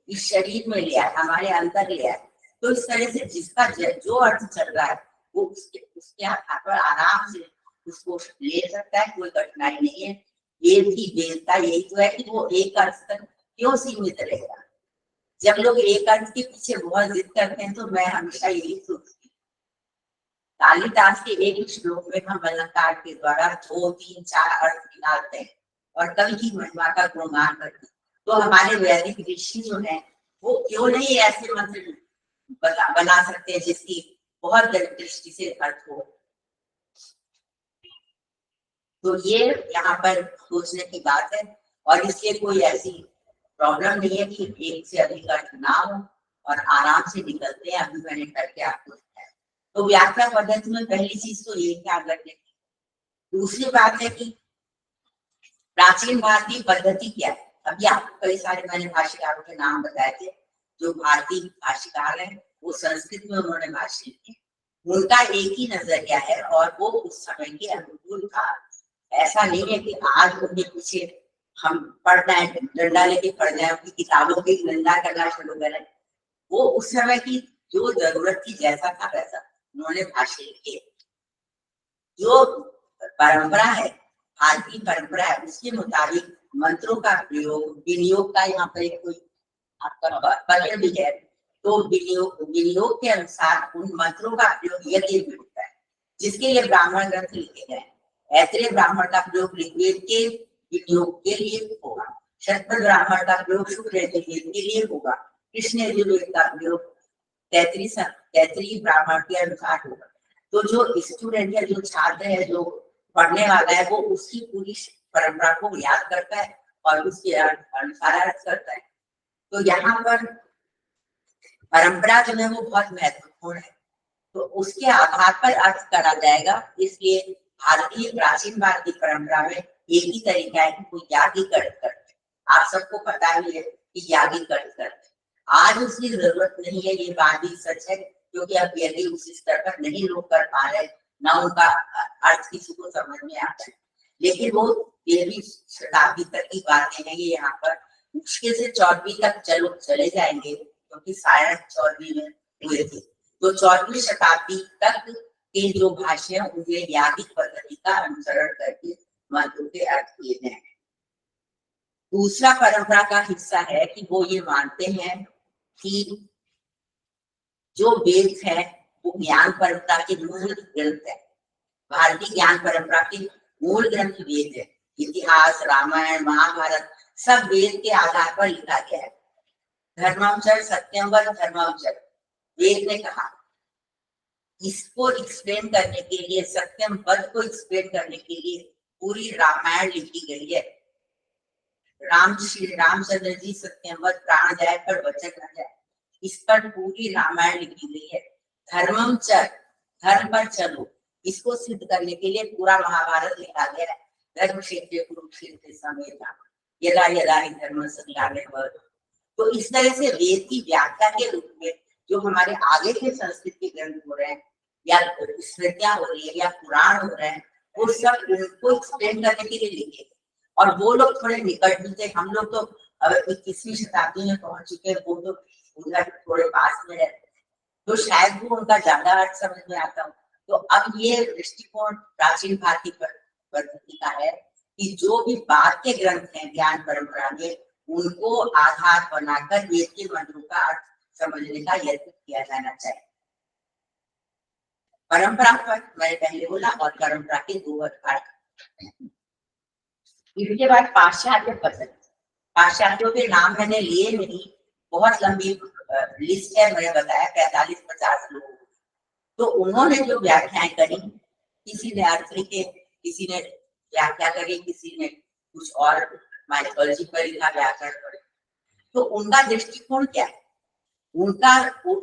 इस शरीर में ले आए, हमारे अंदर ले आए। तो इस तरह से जिसका जो अर्थ चल रहा है वो उसके हाथ पर आराम से उसको ले सकता है, कोई कठिनाई नहीं है। ये भी वेदता यही तो है कि वो एक अर्थ तक क्यों सीमित रहेगा। जब लोग एक अर्थ के पीछे बहुत जिद करते हैं तो मैं हमेशा यही सोचती हूँ, कालिदास के एक श्लोक में हम अलंकार के द्वारा 2, 3, 4 अर्थ निकालते हैं और कवि की महिमा का गुणगान करते हैं। तो हमारे वैदिक ऋषि जो है वो क्यों नहीं ऐसे मंत्र बना सकते हैं जिसकी बहुत दृष्टि से अर्थ हो। तो ये यहाँ पर सोचने की बात है, और इसलिए कोई ऐसी प्रॉब्लम नहीं है कि एक से अधिक अर्थ ना हो, और आराम से निकलते हैं। अभी मैंने करके आपको बताया। तो व्याख्या पद्धति में पहली चीज तो ये ध्यान रखने की। दूसरी बात है कि प्राचीन भारतीय पद्धति क्या है। अभी आपको कई सारे मैंने भाष्यकारों के नाम बताए थे, जो भारतीय भाष्यकार हैं, वो संस्कृत में उन्होंने भाष्य लिखे। उनका एक ही नजरिया है और वो उस समय के अनुकूल था। ऐसा नहीं है कि आज उनके पीछे हम पढ़ जाए, डंडा लेके पढ़ जाए, उनकी किताबों की निंदा करना शुरू करें। वो उस समय की जो जरूरत थी, जैसा था वैसा उन्होंने भाष्य लिखे। जो परंपरा है, भारतीय परंपरा है, उसके मुताबिक मंत्रों का प्रयोग, विनियोग का यहाँ पर एक कोई आपका पत्र भी है, तो विनियोग के अनुसार उन मंत्रों का प्रयोग यज्ञ में होता है, जिसके लिए ब्राह्मण ग्रंथ लिखे गए। ऐत्रेय ब्राह्मण का प्रयोग ऋग्वेद के विनियोग के लिए होगा, शतपथ ब्राह्मण का प्रयोग शुक्ल यजुर्वेद के लिए होगा, कृष्ण यजुर्वेद का प्रयोग तैतरीय ब्राह्मण के अनुसार होगा। तो जो स्टूडेंट है, जो छात्र है, जो पढ़ने वाला है, वो उसकी पूरी परंपरा को याद करता है और उसके अनुसार अर्थ करता है। तो यहाँ पर परंपरा जो है वो बहुत महत्वपूर्ण है, तो उसके आधार पर अर्थ करा जाएगा। इसलिए भारतीय प्राचीन भारतीय परंपरा में एक ही तरीका है कि कोई याज्ञिक अर्थ करते। आप सबको पता ही है कि याज्ञिक अर्थ करते। आज उसकी जरूरत नहीं है, ये बात भी सच है, क्योंकि अब यदि उस स्तर पर नहीं लोग कर पा रहे, ना उनका अर्थ किसी को समझ में आता है। लेकिन वो 13वीं शताब्दी तक की बातें हैं, ये यहाँ पर मुश्किल से 14वीं तक चले जाएंगे, क्योंकि शायद 14वीं में हुए थे। तो 14वीं शताब्दी तक के जो भाष्य हैं, उनके याज्ञिक पद्धति का अनुसरण करके मंत्रों के अर्थ किए गए हैं। दूसरा परंपरा का हिस्सा है कि वो ये मानते हैं कि जो वेद है वो ज्ञान परंपरा के मूल ग्रंथ है। भारतीय ज्ञान परंपरा के मूल ग्रंथ वेद है। इतिहास, रामायण, महाभारत सब वेद के आधार पर लिखा गया है। धर्मांचर सत्यम धर्मांचर, वेद ने कहा। इसको एक्सप्लेन करने के लिए, सत्यम पद को एक्सप्लेन करने के लिए पूरी रामायण लिखी गई है। श्री रामचंद्र जी सत्यवत प्राण जाए पर वचन न जाए, इस पर पूरी रामायण लिखी गई है। धर्मम चर, धर्म पर चलो, इसको सिद्ध करने के लिए पूरा महाभारत लिखा गया है। धर्म क्षेत्र कुरुक्षेत्र समेत यदा यदा ही धर्म संग्रामे। तो इस तरह से वेद की व्याख्या के रूप में जो हमारे आगे के संस्कृत के ग्रंथ हो रहे हैं, या स्मृतियां हो रही है, या पुराण हो रहे हैं, वो सब उनको एक्सप्लेन करने के लिए लिखे। और वो लोग थोड़े निकट भी थे, हम लोग तो अब 21वीं शताब्दी में पहुंच चुके हैं, वो तो उधर थोड़े पास में रहते, तो शायद वो उनका ज्यादा अर्थ समझ में आता हो। तो अब ये दृष्टिकोण प्राचीन भारतीय पद्धति का है कि जो भी बाद के ग्रंथ हैं ज्ञान परंपरा में, उनको आधार बनाकर वेद के मंत्रों का अर्थ समझने का यत्न किया जाना चाहिए। परंपरा पर मैंने पहले बोला, और परंपरा के दो अर्थ। इसके बाद पाश्चात्य पद्धति। पाश्चात्यों के नाम मैंने लिए नहीं, बहुत लंबी लिस्ट है, मैंने बताया 45-50 लोग। तो उन्होंने जो व्याख्याएं करी, किसी ने अर्थ लिखे, किसी ने व्याख्या करी, किसी ने कुछ और माइथोलॉजी पर लिखा, व्याकरण पर। तो उनका दृष्टिकोण क्या है? उनका,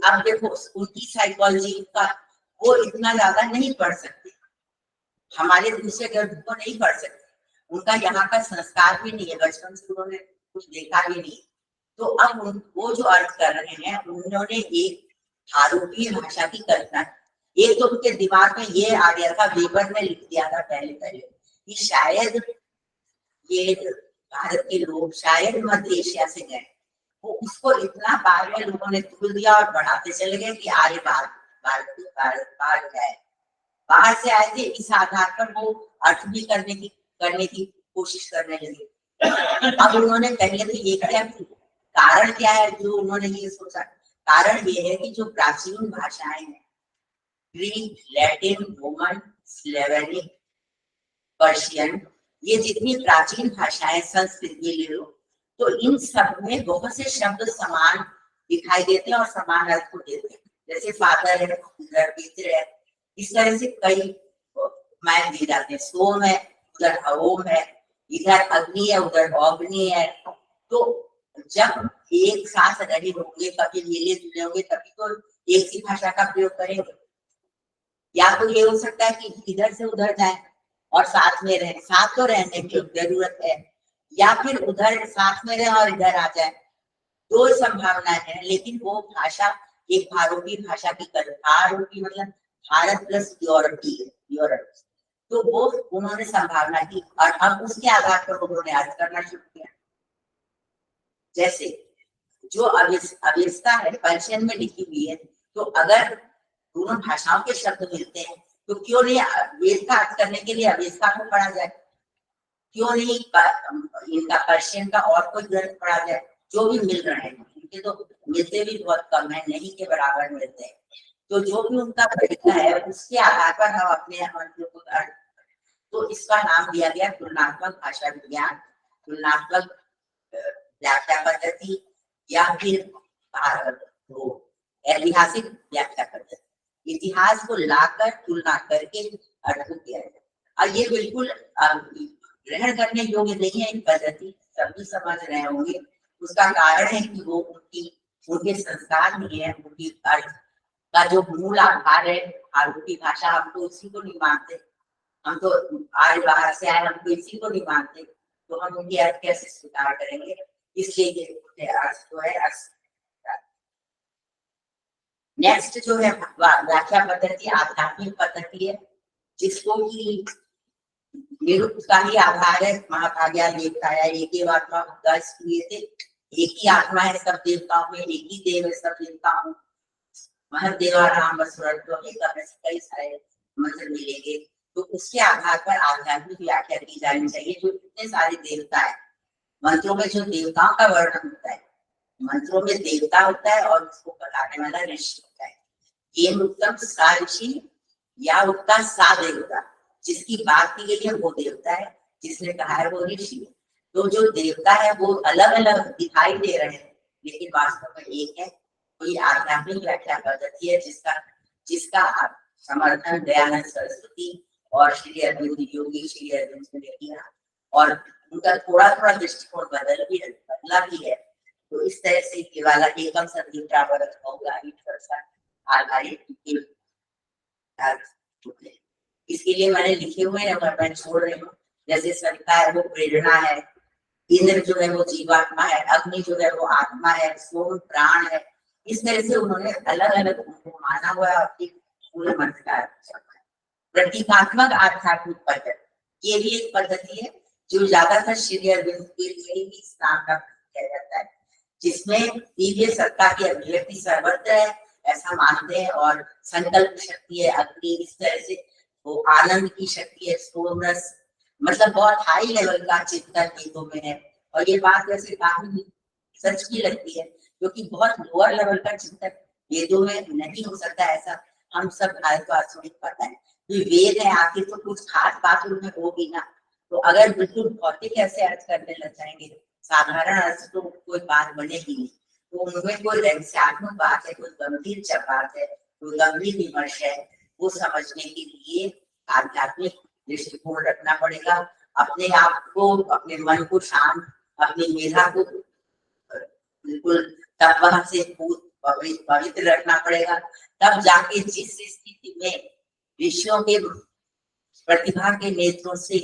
अब देखो, उनकी साइकोलॉजी का वो इतना ज्यादा नहीं पढ़ सकते, हमारे दूसरे ग्रंथ को नहीं पढ़ सकते। उनका यहाँ का संस्कार भी नहीं है, बचपन से उन्होंने कुछ देखा भी नहीं। तो अब वो जो अर्थ कर रहे हैं, उन्होंने एक आरोपीय भाषा की कल्पना। एक तो उनके दिमाग में ये आ गया था, वेबर ने लिख दिया था पहले कि शायद ये भारत के लोग शायद मध्य एशिया से गए। वो उसको इतना बार में लोगों ने तुल दिया और बढ़ाते चले गए कि आर्य बाहर गए, बाहर से आए थे। इस आधार पर वो अर्थ भी करने की कोशिश करने लगे। अब उन्होंने पहले तो ये किया, कारण क्या है जो उन्होंने ये सोचा? कारण ये है कि जो प्राचीन भाषाएं हैं, ग्रीक, लैटिन, रोमन, स्लेवेनिक, पर्शियन, ये जितनी प्राचीन भाषाएं, संस्कृत ये ले लो, तो इन सब में बहुत से शब्द समान दिखाई देते हैं और समान अर्थ को देते हैं। जैसे फादर है, पितर है, इस तरह से कई मैच दिए जाते हैं। सोम है, उधर ओम है, इधर अग्नि है, उधर अग्नि है। तो जब एक साथ रहे होंगे, कभी मिले जुले होंगे, तभी तो एक ही भाषा का प्रयोग करेंगे। या तो ये हो सकता है कि इधर से उधर जाए और साथ में रहे, साथ तो रहने की जरूरत है, या फिर उधर साथ में रहे और इधर आ जाए। दो संभावना है, लेकिन वो भाषा एक भारतीय भाषा की भारतीय मतलब भारत प्लस यूरोप की है, यूरोप। तो वो उन्होंने संभावना की और अब उसके आधार पर उन्होंने अर्थ करना शुरू किया। जैसे जो अवेस्ता है पर्शियन में लिखी हुई है, तो अगर दोनों भाषाओं के शब्द मिलते हैं तो क्यों नहीं वेद का अर्थ करने के लिए अवेस्ता को पढ़ा जाए, क्यों नहीं इनका पर्शियन का और कोई ग्रंथ पढ़ा जाए। जो भी मिल रहे हैं इनके तो मिलते भी बहुत कम है, नहीं के बराबर मिलते हैं। तो जो भी उनका तरीका है उसके आधार पर हम अपने मंत्रों को अर्थ, तो इसका नाम दिया गया तुलनात्मक भाषा विज्ञान, तुलनात्मक व्याख्या पद्धति, या फिर ऐतिहासिक व्याख्या पद्धति। इतिहास को लाकर तुलना करके अर्थ किया जाए। और ये बिल्कुल ग्रहण करने योग्य नहीं है पद्धति, सभी समझ रहे होंगे। उसका कारण है कि वो उनके संस्कार नहीं है, उनकी अर्थ का जो मूल आधार है भारतीय भाषा, हम तो उसी को नहीं मानते। हम तो आज बाहर से आए, हम तो इसी को नहीं मानते, तो हम उनकी अर्थ कैसे स्वीकार करेंगे। इसलिए ये अर्थ जो है नेक्स्ट जो है व्याख्या पद्धति आध्यात्मिक पद्धति है, जिसको कि निरुक्त का ही आधार है। महाभाग्या देवताया एक आत्मा हुए थे, एक ही आत्मा है सब देवताओं में, एक ही देव है सब देवताओं में। महदेवा राम कई सारे मंत्र मिलेंगे। तो उसके आधार पर आध्यात्मिक व्याख्या की जानी चाहिए। जो इतने सारे देवता है, मंत्रों में जो देवताओं का वर्णन होता है, मंत्रों में देवता होता है और उसको बताने वाला ऋषि होता है। ये उत्तम सा ऋषि या उत्ता सा देवता, जिसकी बात की गई है वो देवता है, जिसने कहा है वो ऋषि है। तो जो देवता है वो अलग अलग दिखाई दे रहे हैं, लेकिन वास्तव में एक है। तो ये आध्यात्मिक व्याख्या पद्धति है जिसका समर्थन दयानंद सरस्वती और श्री अरविंद योगी श्री अरविंद ने किया, और उनका थोड़ा थोड़ा दृष्टिकोण बदला भी है। तो इस तरह से ये वाला एकम संगीता होगा आधारित। इसके लिए मैंने लिखे हुए हैं, मैं छोड़ रही हूँ। जैसे सविता है वो प्रेरणा है, इंद्र जो है वो जीवात्मा है, अग्नि जो है वो आत्मा है, सोम प्राण है। इस तरह से उन्होंने अलग अलग माना हुआ है। पूरे मंत्र का प्रतीकात्मक आध्यात्मिक पद्धति, ये भी एक पद्धति है जो ज्यादातर श्री अरविंद के लिए ही इस नाम का किया जाता है, जिसमें दिव्य सत्ता की अभिव्यक्ति सर्वत्र है ऐसा मानते हैं, और संकल्प शक्ति है अग्नि, इस तरह से वो आनंद की शक्ति है सोमरस, मतलब बहुत हाई लेवल का चिंतन गीतों में है। और ये बात वैसे काफी सच की लगती है, क्योंकि बहुत लोअर लेवल का चिंतन वेदों में नहीं हो सकता। ऐसा हम सब भारतवासियों को पता है कि वेद है, आखिर तो कुछ खास बात उनमें होगी ना। तो अगर बिल्कुल भौतिक ऐसे अर्थ करने लग जाएंगे, साधारण अर्थ तो कोई बात बनेगी नहीं। तो उनमें कोई रहस्यात्मक बात है, कोई गंभीर बात है, कोई गंभीर विमर्श है, वो समझने के लिए आध्यात्मिक दृष्टिकोण रखना पड़ेगा। अपने आप को, अपने मन को शांत, अपनी मेधा को बिल्कुल तपह से पवित्र रखना पड़ेगा। तब जाके जिस स्थिति में ऋषियों के प्रतिभा के नेत्रों से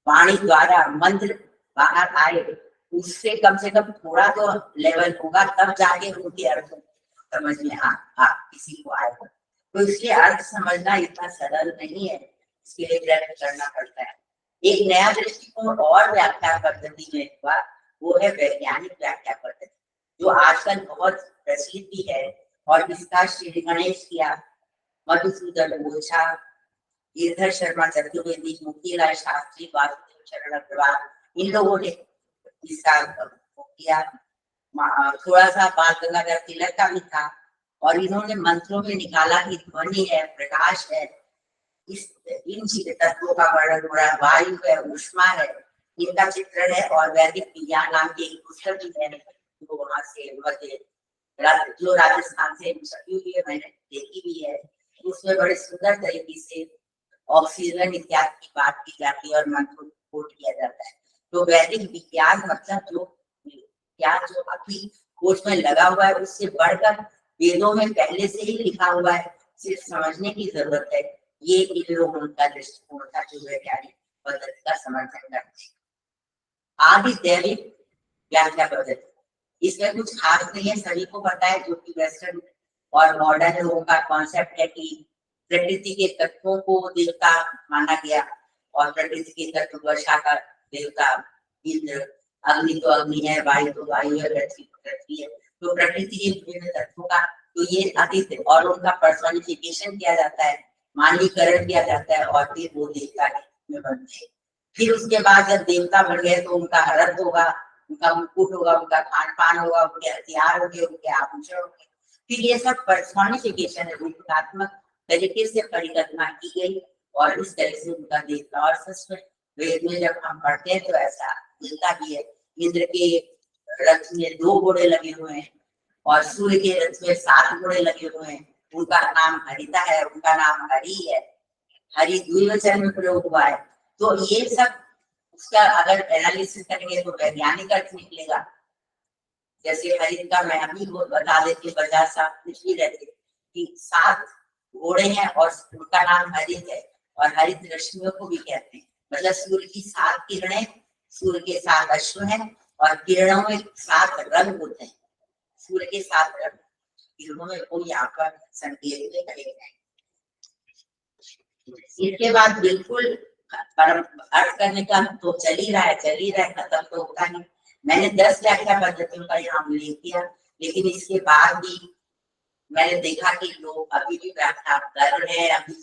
वाणी द्वारा मंत्र बाहर आए, उससे कम से कम थोड़ा तो लेवल होगा, तब जाके उनके अर्थ समझ में किसी को आएगा। तो इसके अर्थ समझना इतना सरल नहीं है, इसके लिए प्रयत्न करना पड़ता है। एक नया दृष्टिकोण और व्याख्या पद्धति में हुआ, वो है वैज्ञानिक व्याख्या पद्धति, जो आजकल बहुत प्रचलित भी है। और इसका श्री गणेश किया, मधुसूदन ओझा, गिरधर शर्मा चतुर्वेदी, मुक्तिलाल शास्त्री, वासुदेव शरण अग्रवाल, इन लोगों ने इसका किया। थोड़ा सा बाल गंगाधर तिलक का भी था, और इन्होंने मंत्रों में निकाला कि ध्वनि है, प्रकाश है, इन तत्वों का वर्णन हो रहा है, वायु है, ऊष्मा है, इनका चित्रण है। और वैदिक विज्ञान नाम की एक पुस्तक भी है, जो वहां से जो राजस्थान से छपी हुई है, मैंने देखी भी है। उसमें बड़े सुंदर तरीके से ऑक्सीजन इत्यादि की बात की जाती है और मंत्र कोट किया जाता है। तो वैदिक विज्ञान मतलब जो विज्ञान जो अभी खोज में लगा हुआ है उससे बढ़कर वेदों में पहले से ही लिखा हुआ है, सिर्फ समझने की जरूरत है। ये इन लोगों का दृष्टिकोण था जो वैज्ञानिक पद्धति का समर्थन करते हैं। आदि दैविक व्याख्या पद्धति, इसमें कुछ खास नहीं है, सभी को पता है, जो कि वेस्टर्न और मॉडर्न लोगों का कॉन्सेप्ट है कि प्रकृति के तत्वों को देवता माना गया और प्रकृति के तत्व वर्षा का देवता इंद्र, अग्नि तो अग्नि है, वायु तो वायु है, पृथ्वी तो पृथ्वी है। तो प्रकृति के विभिन्न तत्वों का तो ये आदित्य और उनका पर्सोनिफिकेशन किया जाता है, मानवीकरण किया जाता है और फिर वो देवता में बनते हैं। फिर उसके बाद जब देवता बन गए तो उनका रथ होगा, उनका मुकुट होगा, उनका खान पान होगा, उनके हथियार होंगे, उनके आभूषण होंगे। फिर ये सब पर्सोनिफिकेशन है, रूपात्मक तरीके से परिकल्पना की गई और इस तरह से उनका देवता। और सच में वेद में जब हम पढ़ते हैं तो ऐसा मिलता भी है। इंद्र के रथ में 2 घोड़े लगे हुए हैं और सूर्य के रथ में 7 घोड़े लगे हुए हैं। उनका नाम हरिता है, उनका नाम हरि है, हरि द्विवचन में प्रयोग हुआ है। तो ये सब उसका अगर एनालिसिस करेंगे तो वैज्ञानिक अर्थ निकलेगा। जैसे हरित का मैं अभी बता देती, बजाज साहब कुछ भी रहते कि 7 घोड़े हैं और उनका नाम हरित है और हरित रश्मियों को भी कहते हैं। मतलब सूर्य की 7 किरणें, सूर्य के 7 अश्व हैं और किरणों में 7 रंग होते हैं। सूर्य के 7 रंग किरणों में वो यहाँ पर संकेत में करेंगे। इसके बाद बिल्कुल अर्थ करने का तो चल ही रहा है, खत्म तो होता नहीं। मैंने 10 व्याख्या पद्धतियों का यहाँ उल्लेख किया, लेकिन इसके बाद भी मैंने देखा कि लोग अभी भी व्याख्या कर रहे हैं, अभी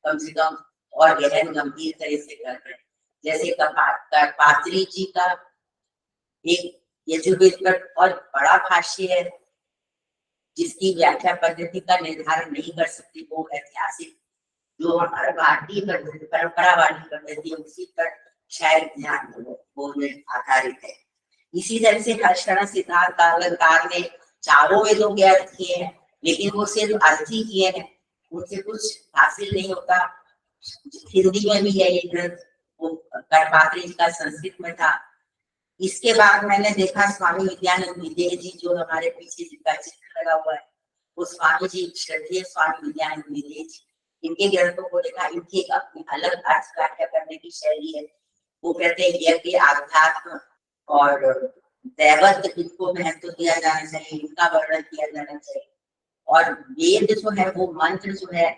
कम से कम और गहन गंभीर तरह से कर रहे हैं। जैसे पात्री जी का एक यजुर्वेद पर बहुत बड़ा भाष्य है, जिसकी व्याख्या पद्धति का निर्धारण नहीं कर सकती, वो ऐतिहासिक जो हमारा भारतीय परंपरा वाली पद्धति है उसी पर शायद ध्यान वो में आधारित है। इसी तरह से हर्षण सिद्धार्थ अलंकार ने चारों वेदों के अर्थ किए हैं, लेकिन वो सिर्फ अर्थ ही किए हैं, उनसे कुछ हासिल नहीं होता। हिंदी में भी है ये ग्रंथ, वो करपात्री का संस्कृत में था। इसके बाद मैंने देखा स्वामी विद्यानंद विदेह जी, जो हमारे पीछे जिनका चित्र लगा हुआ है, वो स्वामी जी श्रद्धेय स्वामी विद्यानंद विदेह जी, इनके ग्रंथों को देखा। इनकी एक अपनी अलग अर्थ व्याख्या करने की शैली है। वो कहते हैं यज्ञ, आध्यात्म और दैवत्व, इनको महत्व दिया जाना चाहिए, इनका वर्णन किया जाना चाहिए। और वेद जो है वो मंत्र जो है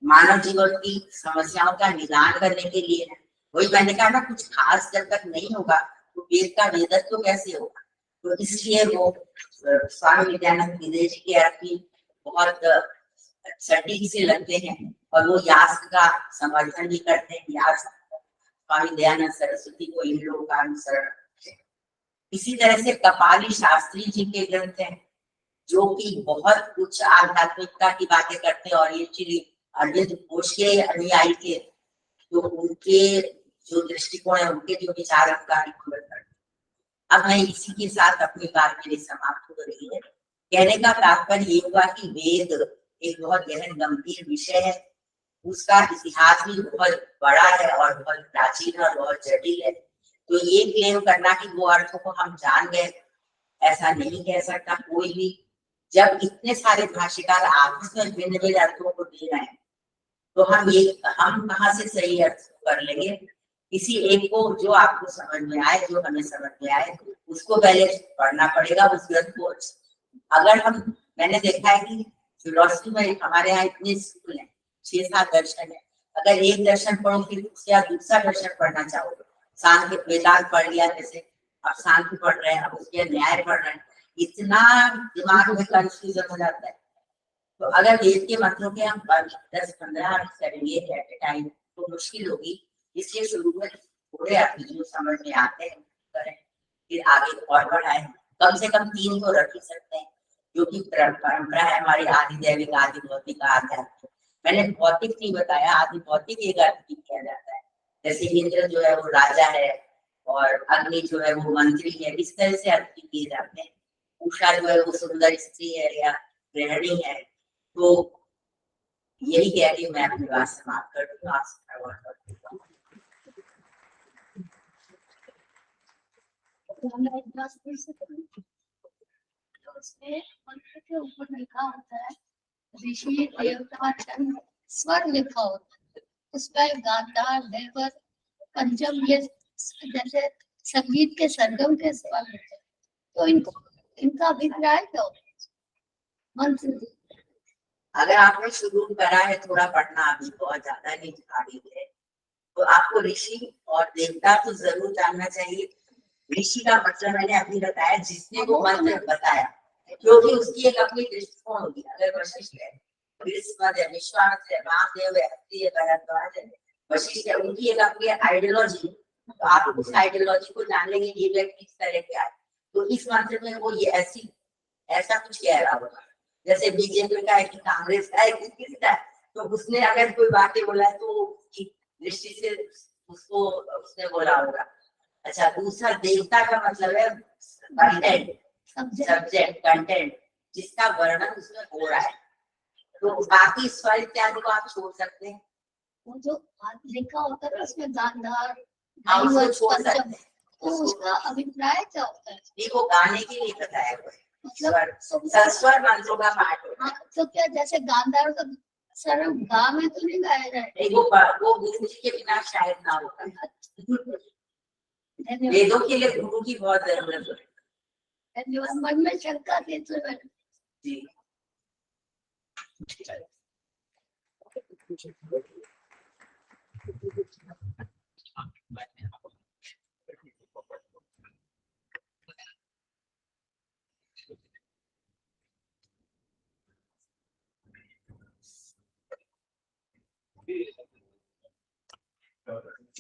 मानव जीवन की समस्याओं का निदान करने के लिए है। वही मैंने कहा ना, कुछ खास जब तक नहीं होगा तो वेद का वेदत्व तो कैसे होगा। तो इसलिए वो स्वामी विद्यानंद विदेह जी के अर्थ भी बहुत सटीक से लगते हैं और वो यास्क का समर्थन भी करते हैं। यास्क स्वामी दयानंद सरस्वती को इन लोगों का अनुसरण। इसी तरह से कपाली शास्त्री जी के ग्रंथ हैं, जो कि बहुत उच्च आध्यात्मिकता की बातें करते हैं और ये श्री अरविंद घोष के अनुयायी थे, तो उनके जो दृष्टिकोण है, उनके जो विचार करते। अब मैं इसी के साथ अपनी बात मेरी समाप्त हो रही है। कहने का तात्पर्य ये हुआ कि वेद एक बहुत गहन गंभीर विषय है, उसका इतिहास भी बहुत बड़ा है और बहुत प्राचीन और बहुत जटिल है। तो ये क्लेम करना कि वो अर्थों को हम जान गए, ऐसा नहीं कह सकता कोई भी। जब इतने सारे भाष्यकार आपस में भिन्न भिन्न अर्थों को दे रहे हैं, तो हम कहाँ से सही अर्थ कर लेंगे। किसी एक को जो आपको समझ में आए, जो हमें समझ में आए, उसको पहले पढ़ना पड़ेगा उस ग्रंथ को। अगर मैंने देखा है कि फिलोसफी में हमारे यहाँ इतने स्कूल हैं, 6-7 दर्शन है, अगर एक दर्शन पढ़ो फिर उसके दूसरा दर्शन पढ़ना चाहोगे, सांख्य वेदांत पढ़ लिया, जैसे अब सांख्य पढ़ रहे हैं, अब उसके न्याय पढ़ रहे हैं, इतना दिमाग में कंफ्यूजन हो जाता है। तो अगर वेद के मंत्रों के हम 10-15 करेंगे एट ए टाइम तो मुश्किल होगी। इसलिए शुरू में थोड़े अर्थ जो समझ में आते हैं करें, फिर आगे और बढ़ाएं। कम से कम 3 तो रख ही सकते हैं, जो कि परंपरा है हमारी, आदि दैविक, आदि भौतिक, आध्यात्मिक। मैंने भौतिक नहीं बताया, आदि भौतिक एक अर्थ भी किया जाता है। जैसे इंद्र जो है वो राजा है और अग्नि जो है वो मंत्री है, इस तरह से अर्थ किए जाते हैं। उषा जो है वो सुंदर स्त्री है या गृहिणी है। तो यही कह के मैं अपनी बात समाप्त कर दूंगा। उसमें मंत्र के ऊपर लिखा होता है ऋषि देवता चंद्र स्वर लिखा होता है, उसमें गांधार देवर पंचम ये जैसे संगीत के सरगम के स्वर होते हैं। तो इनका अभिप्राय क्या होता है मंत्र? अगर आपने शुरू करा है थोड़ा पढ़ना, अभी बहुत ज्यादा नहीं भारी है, तो आपको ऋषि और देवता तो जरूर जानना चाहिए। ऋषि का मतलब मैंने अभी बताया, जिसने वो मंत्र बताया, क्योंकि उसकी एक अपनी दृष्टिकोण होगी। अगर वशिष्ठ है, बृहस्पति है, विश्वामित्र है, रामदेव है, अत्रि है, भरद्वाज है, वशिष्ठ है, उनकी एक अपनी आइडियोलॉजी, तो आप उस आइडियोलॉजी को जान लेंगे ये व्यक्ति किस तरह के है। तो इस मंत्र में वो ये ऐसा कुछ कह रहा होगा, जैसे बीजेपी का है कि कांग्रेस का है कि किसी का है, तो उसने अगर कोई बातें बोला है तो उसकी दृष्टि से उसको उसने बोला होगा। अच्छा, दूसरा देवता का मतलब है कंटेंट, सब्जेक्ट, कंटेंट, जिसका वर्णन उसमें हो रहा है। तो बाकी स्वर इत्यादि को आप छोड़ सकते हैं। वो जो लिखा होता है उसमें गांधार उसको छोड़ सकते हैं। तो उसका अभिप्राय क्या होता है? देखो, गाने के लिए बताया हुआ है, मतलब सस्वर मंत्रों का पाठ होता है। तो क्या जैसे गांधार का सरम गा में तो नहीं गाया जाए? वो गुरु जी के बिना शायद ना होता। वेदों के लिए गुरु की बहुत जरूरत है। मन में शंका थी तो जी।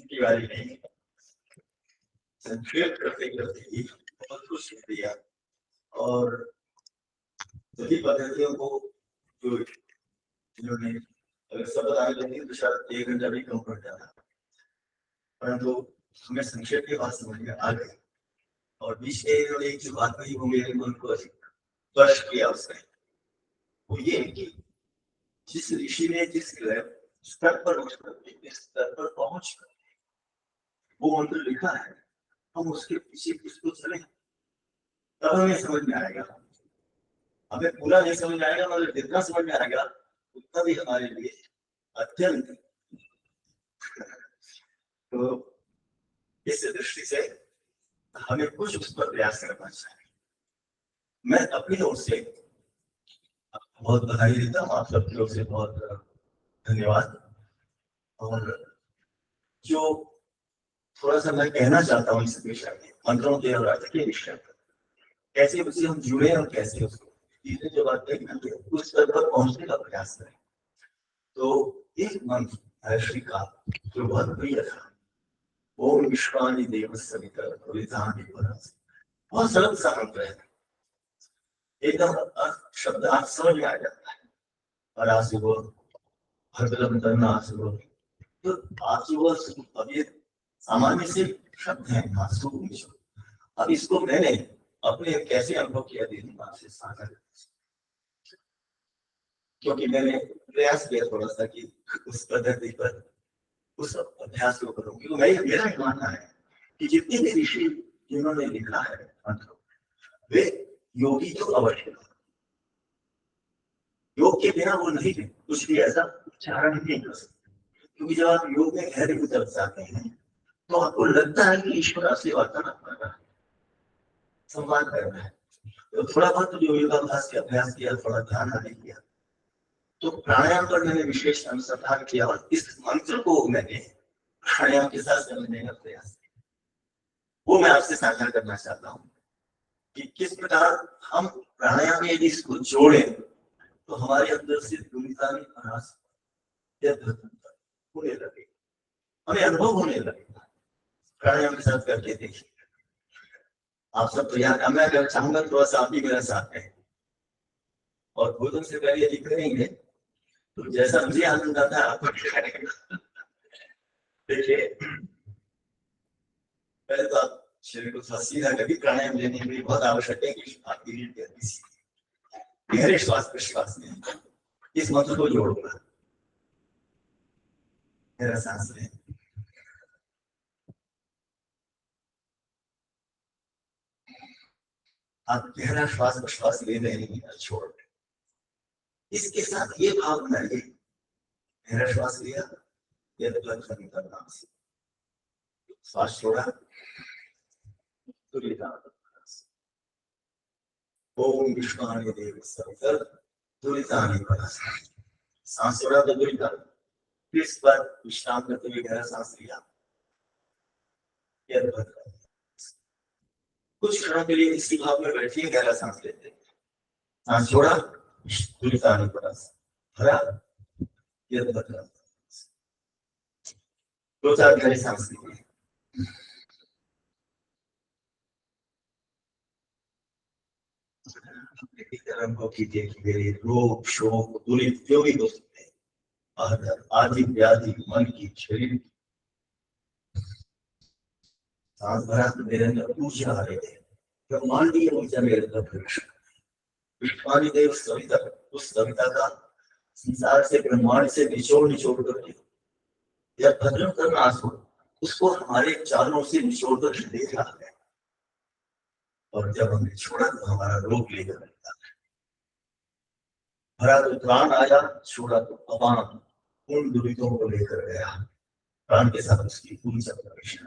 की वाली नहीं, संक्षेप करते करते ही बहुत कुछ सीख लिया। और सभी पद्धतियों को जो इन्होंने अगर सब बताने लगे तो शायद 1 घंटा भी कम पड़ जाता, परंतु हमें संक्षेप के बात समझ में आ गई। और बीच में इन्होंने एक जो बात कही वो मेरे मन को स्पर्श किया उसने, वो ये कि जिस ऋषि ने जिस स्तर पर स्तर पर पहुंच कर वो मंत्र लिखा है, हम उसके पीछे किसको चले तब हमें समझ में आएगा। हमें पूरा नहीं समझ में आएगा, मगर जितना समझ में आएगा उतना भी हमारे लिए अत्यंत। तो इस दृष्टि से हमें कुछ उस पर प्रयास करना चाहिए। मैं अपनी ओर से बहुत बधाई देता हूँ, आप सबकी ओर से बहुत धन्यवाद। और जो थोड़ा सा मैं कहना चाहता हूँ इस विषय में, मंत्रों के और अर्थ के विषय पर, कैसे उससे हम जुड़े और कैसे उसको जो बातें करते हैं उस स्तर पर पहुंचने का प्रयास करें। तो एक मंत्र श्री का जो बहुत प्रिय था, ओम विश्वानि देव सविता विधानि परस, बहुत सरल सा मंत्र है, एकदम शब्द आप समझ में आ जाता है। और आसुबो भद्रम करना आसुबो, तो आसुबो अब ये सामान्य से शब्द है आसुबो। अब इसको मैंने अपने कैसे अनुभव किया दिन आपसे साझा, क्योंकि मैंने प्रयास किया थोड़ा सा कि उस पद्धति पर उस अभ्यास को करूं। क्योंकि मेरा मानना है कि जितने भी ऋषि जिन्होंने लिखा है मंत्र, वे योगी तो अवश्य, योग के बिना वो नहीं है, कुछ भी ऐसा उच्चारण नहीं कर सकते। क्योंकि जब आप योग में गहरे उतर जाते हैं तो आपको लगता है कि ईश्वर आपसे वार्तालाप कर रहा है, संवाद कर रहा है। तो थोड़ा बहुत जो योगाभ्यास के अभ्यास किया, थोड़ा ध्यान आदि किया, तो प्राणायाम पर मैंने विशेष अनुसंधान किया और इस मंत्र को मैंने प्राणायाम के साथ समझने का प्रयास किया। वो मैं आपसे साझा करना चाहता हूँ कि किस प्रकार हम प्राणायाम में यदि इसको जोड़े तो हमारे अंदर से दुविधा होने लगे, हमें अनुभव होने लगेगा। प्राणायाम के साथ करके देखिए आप सब तैयार। मैं अगर चाहूंगा थोड़ा सा आप भी मेरा साथ है और भोजन से पहले यदि करेंगे तो जैसा मुझे आनंद आता है आपको देखिए। पहले तो आप शरीर को थोड़ा सीधा करके प्राणायाम लेने के लिए बहुत आवश्यक है कि आपकी रीढ़ की हड्डी गहरे श्वास प्रश्वास में इस मंत्र को जोड़ूंगा। गहरा सांस लें। आप गहरा श्वास प्रश्वास ले रहे हैं या छोड़ रहे हैं, इसके साथ ये भाव बनाइए, गहरा श्वास लिया, ये करना, श्वास छोड़ा, ओम विश्वानि देव सर्वतर दुरितानि परस्पर। सांस छोड़ा तो दुरिता, फिर इस बार विश्राम करते हुए गहरा सांस लिया, कुछ क्षणों के लिए इसी भाव में बैठिए, गहरा सांस लेते, सांस छोड़ा, दुरितानि परस्पर, भरा, दो चार गहरी सांस लीजिए। मेरे रोग शोक दुरित जो भी हो सकते हैं, आदि व्याधि मन की शरीर की, सांस भरा तो मेरे अंदर ऊर्जा आ रही है, ब्रह्मांडीय ऊर्जा मेरे अंदर प्रवेश, विश्वानि देव सविता, उस सविता का संसार से ब्रह्मांड से निचोड़ करके या भद्रम करना आसो, उसको हमारे चारों से निचोड़ कर दे रहा है, और जब हमने छोड़ा तो हमारा रोग लेकर मिलता है, भरा तो प्राण आया, छोड़ा तो अपान उन दुरितों को लेकर गया, प्राण के साथ उसकी पूरी सेपरेशन।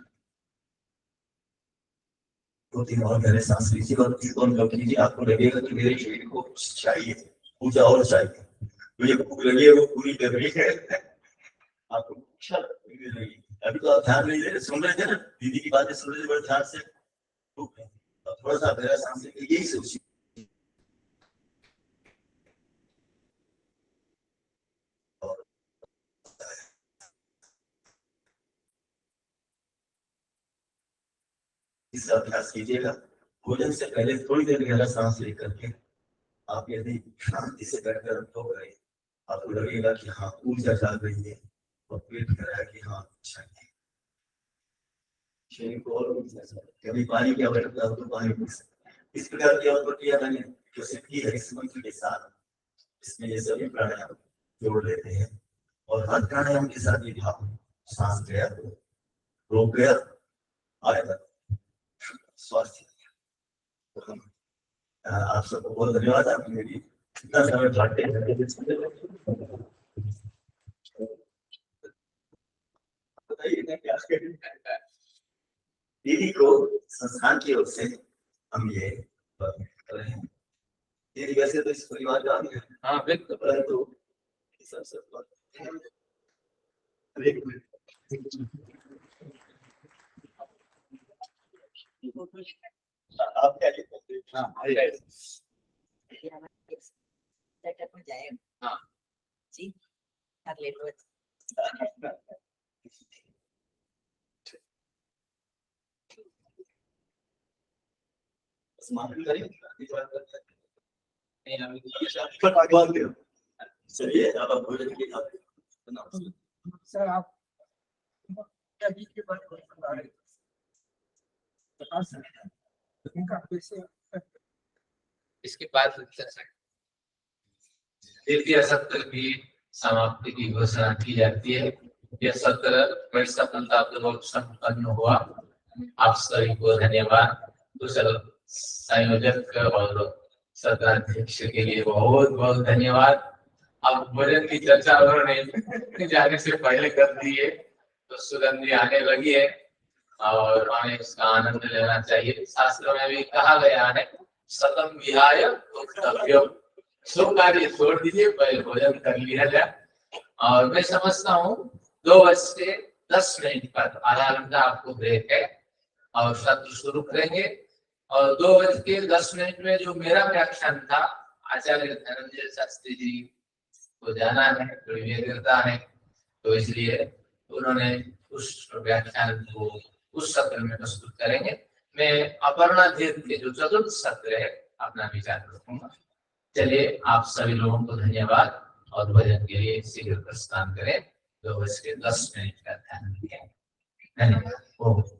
दो तीन और गहरे सांस लीजिए और इसको अनुभव कीजिए, आपको लगेगा कि मेरे शरीर को कुछ चाहिए, पूजा और चाहिए, मुझे भूख लगी है, वो पूरी कर रही है, आपको इच्छा मिल रही है। अभी तो आप ध्यान नहीं दे रहे, सुन रहे थे ना, दीदी की बातें सुन रहे थे बड़े ध्यान से, थोड़ा सा गहरा सांस लेके यही सोचिए, इसका अभ्यास कीजिएगा। भोजन से पहले थोड़ी देर गहरा सांस लेकर के आप यदि शांति से बैठकर अनुभव करें, आपको लगेगा कि हाँ ऊर्जा जाग रही है, और पेट कह रहा है कि हाँ चाहिए, शरीर को और कभी पानी की आवश्यकता हो तो पानी पी सकते हैं। इस प्रकार की और प्रक्रिया मैंने जो सीखी है इस मंत्र के साथ, इसमें ये सभी प्राणायाम जोड़ लेते हैं, और हर प्राणायाम के साथ ये भाव, सांस गया तो रोक गया, आएगा स्वास्थ्य। तो हम आप सबको बहुत धन्यवाद, आपने मेरी इतना समय बांटे। बताइए क्या करें, दीदी को संस्थान की ओर से हम ये कर रहे हैं। दीदी वैसे तो इस परिवार का है, हाँ बिल्कुल, परंतु आप क्या कहते हैं? सेटअप हो जाएगा, हाँ जी, कर ले लो। चलिए अब भोजन की सर आप इसके बाद तृतीय सत्र की समाप्ति की घोषणा की जाती है। यह सत्र बड़ी सफलतापूर्वक संपन्न हुआ। आप सभी को धन्यवाद। कुशल संयोजक और सत्राध्यक्ष के लिए बहुत बहुत धन्यवाद। अब भोजन की चर्चा उन्होंने जाने से पहले कर दी है, तो सुगंधी आने लगी है और हमें इसका आनंद लेना चाहिए। शास्त्र में भी कहा गया है, सतम विहाय भोक्तव्यम, सब कार्य छोड़ दीजिए, पहले भोजन कर लिया जाए। और मैं समझता हूँ 2:10 पर आधा घंटा आपको ब्रेक है और सत्र शुरू करेंगे। और 2:10 में जो मेरा व्याख्यान था, आचार्य धनंजय शास्त्री जी को जाना है, थोड़ी व्यग्रता है, तो इसलिए उन्होंने उस व्याख्यान को उस सत्र में प्रस्तुत करेंगे। मैं अपर्णा धीर के जो चतुर्थ सत्र है अपना विचार रखूंगा। चलिए आप सभी लोगों को धन्यवाद और भजन के लिए शीघ्र प्रस्थान करें। 2:10 का ध्यान रखें। धन्यवाद।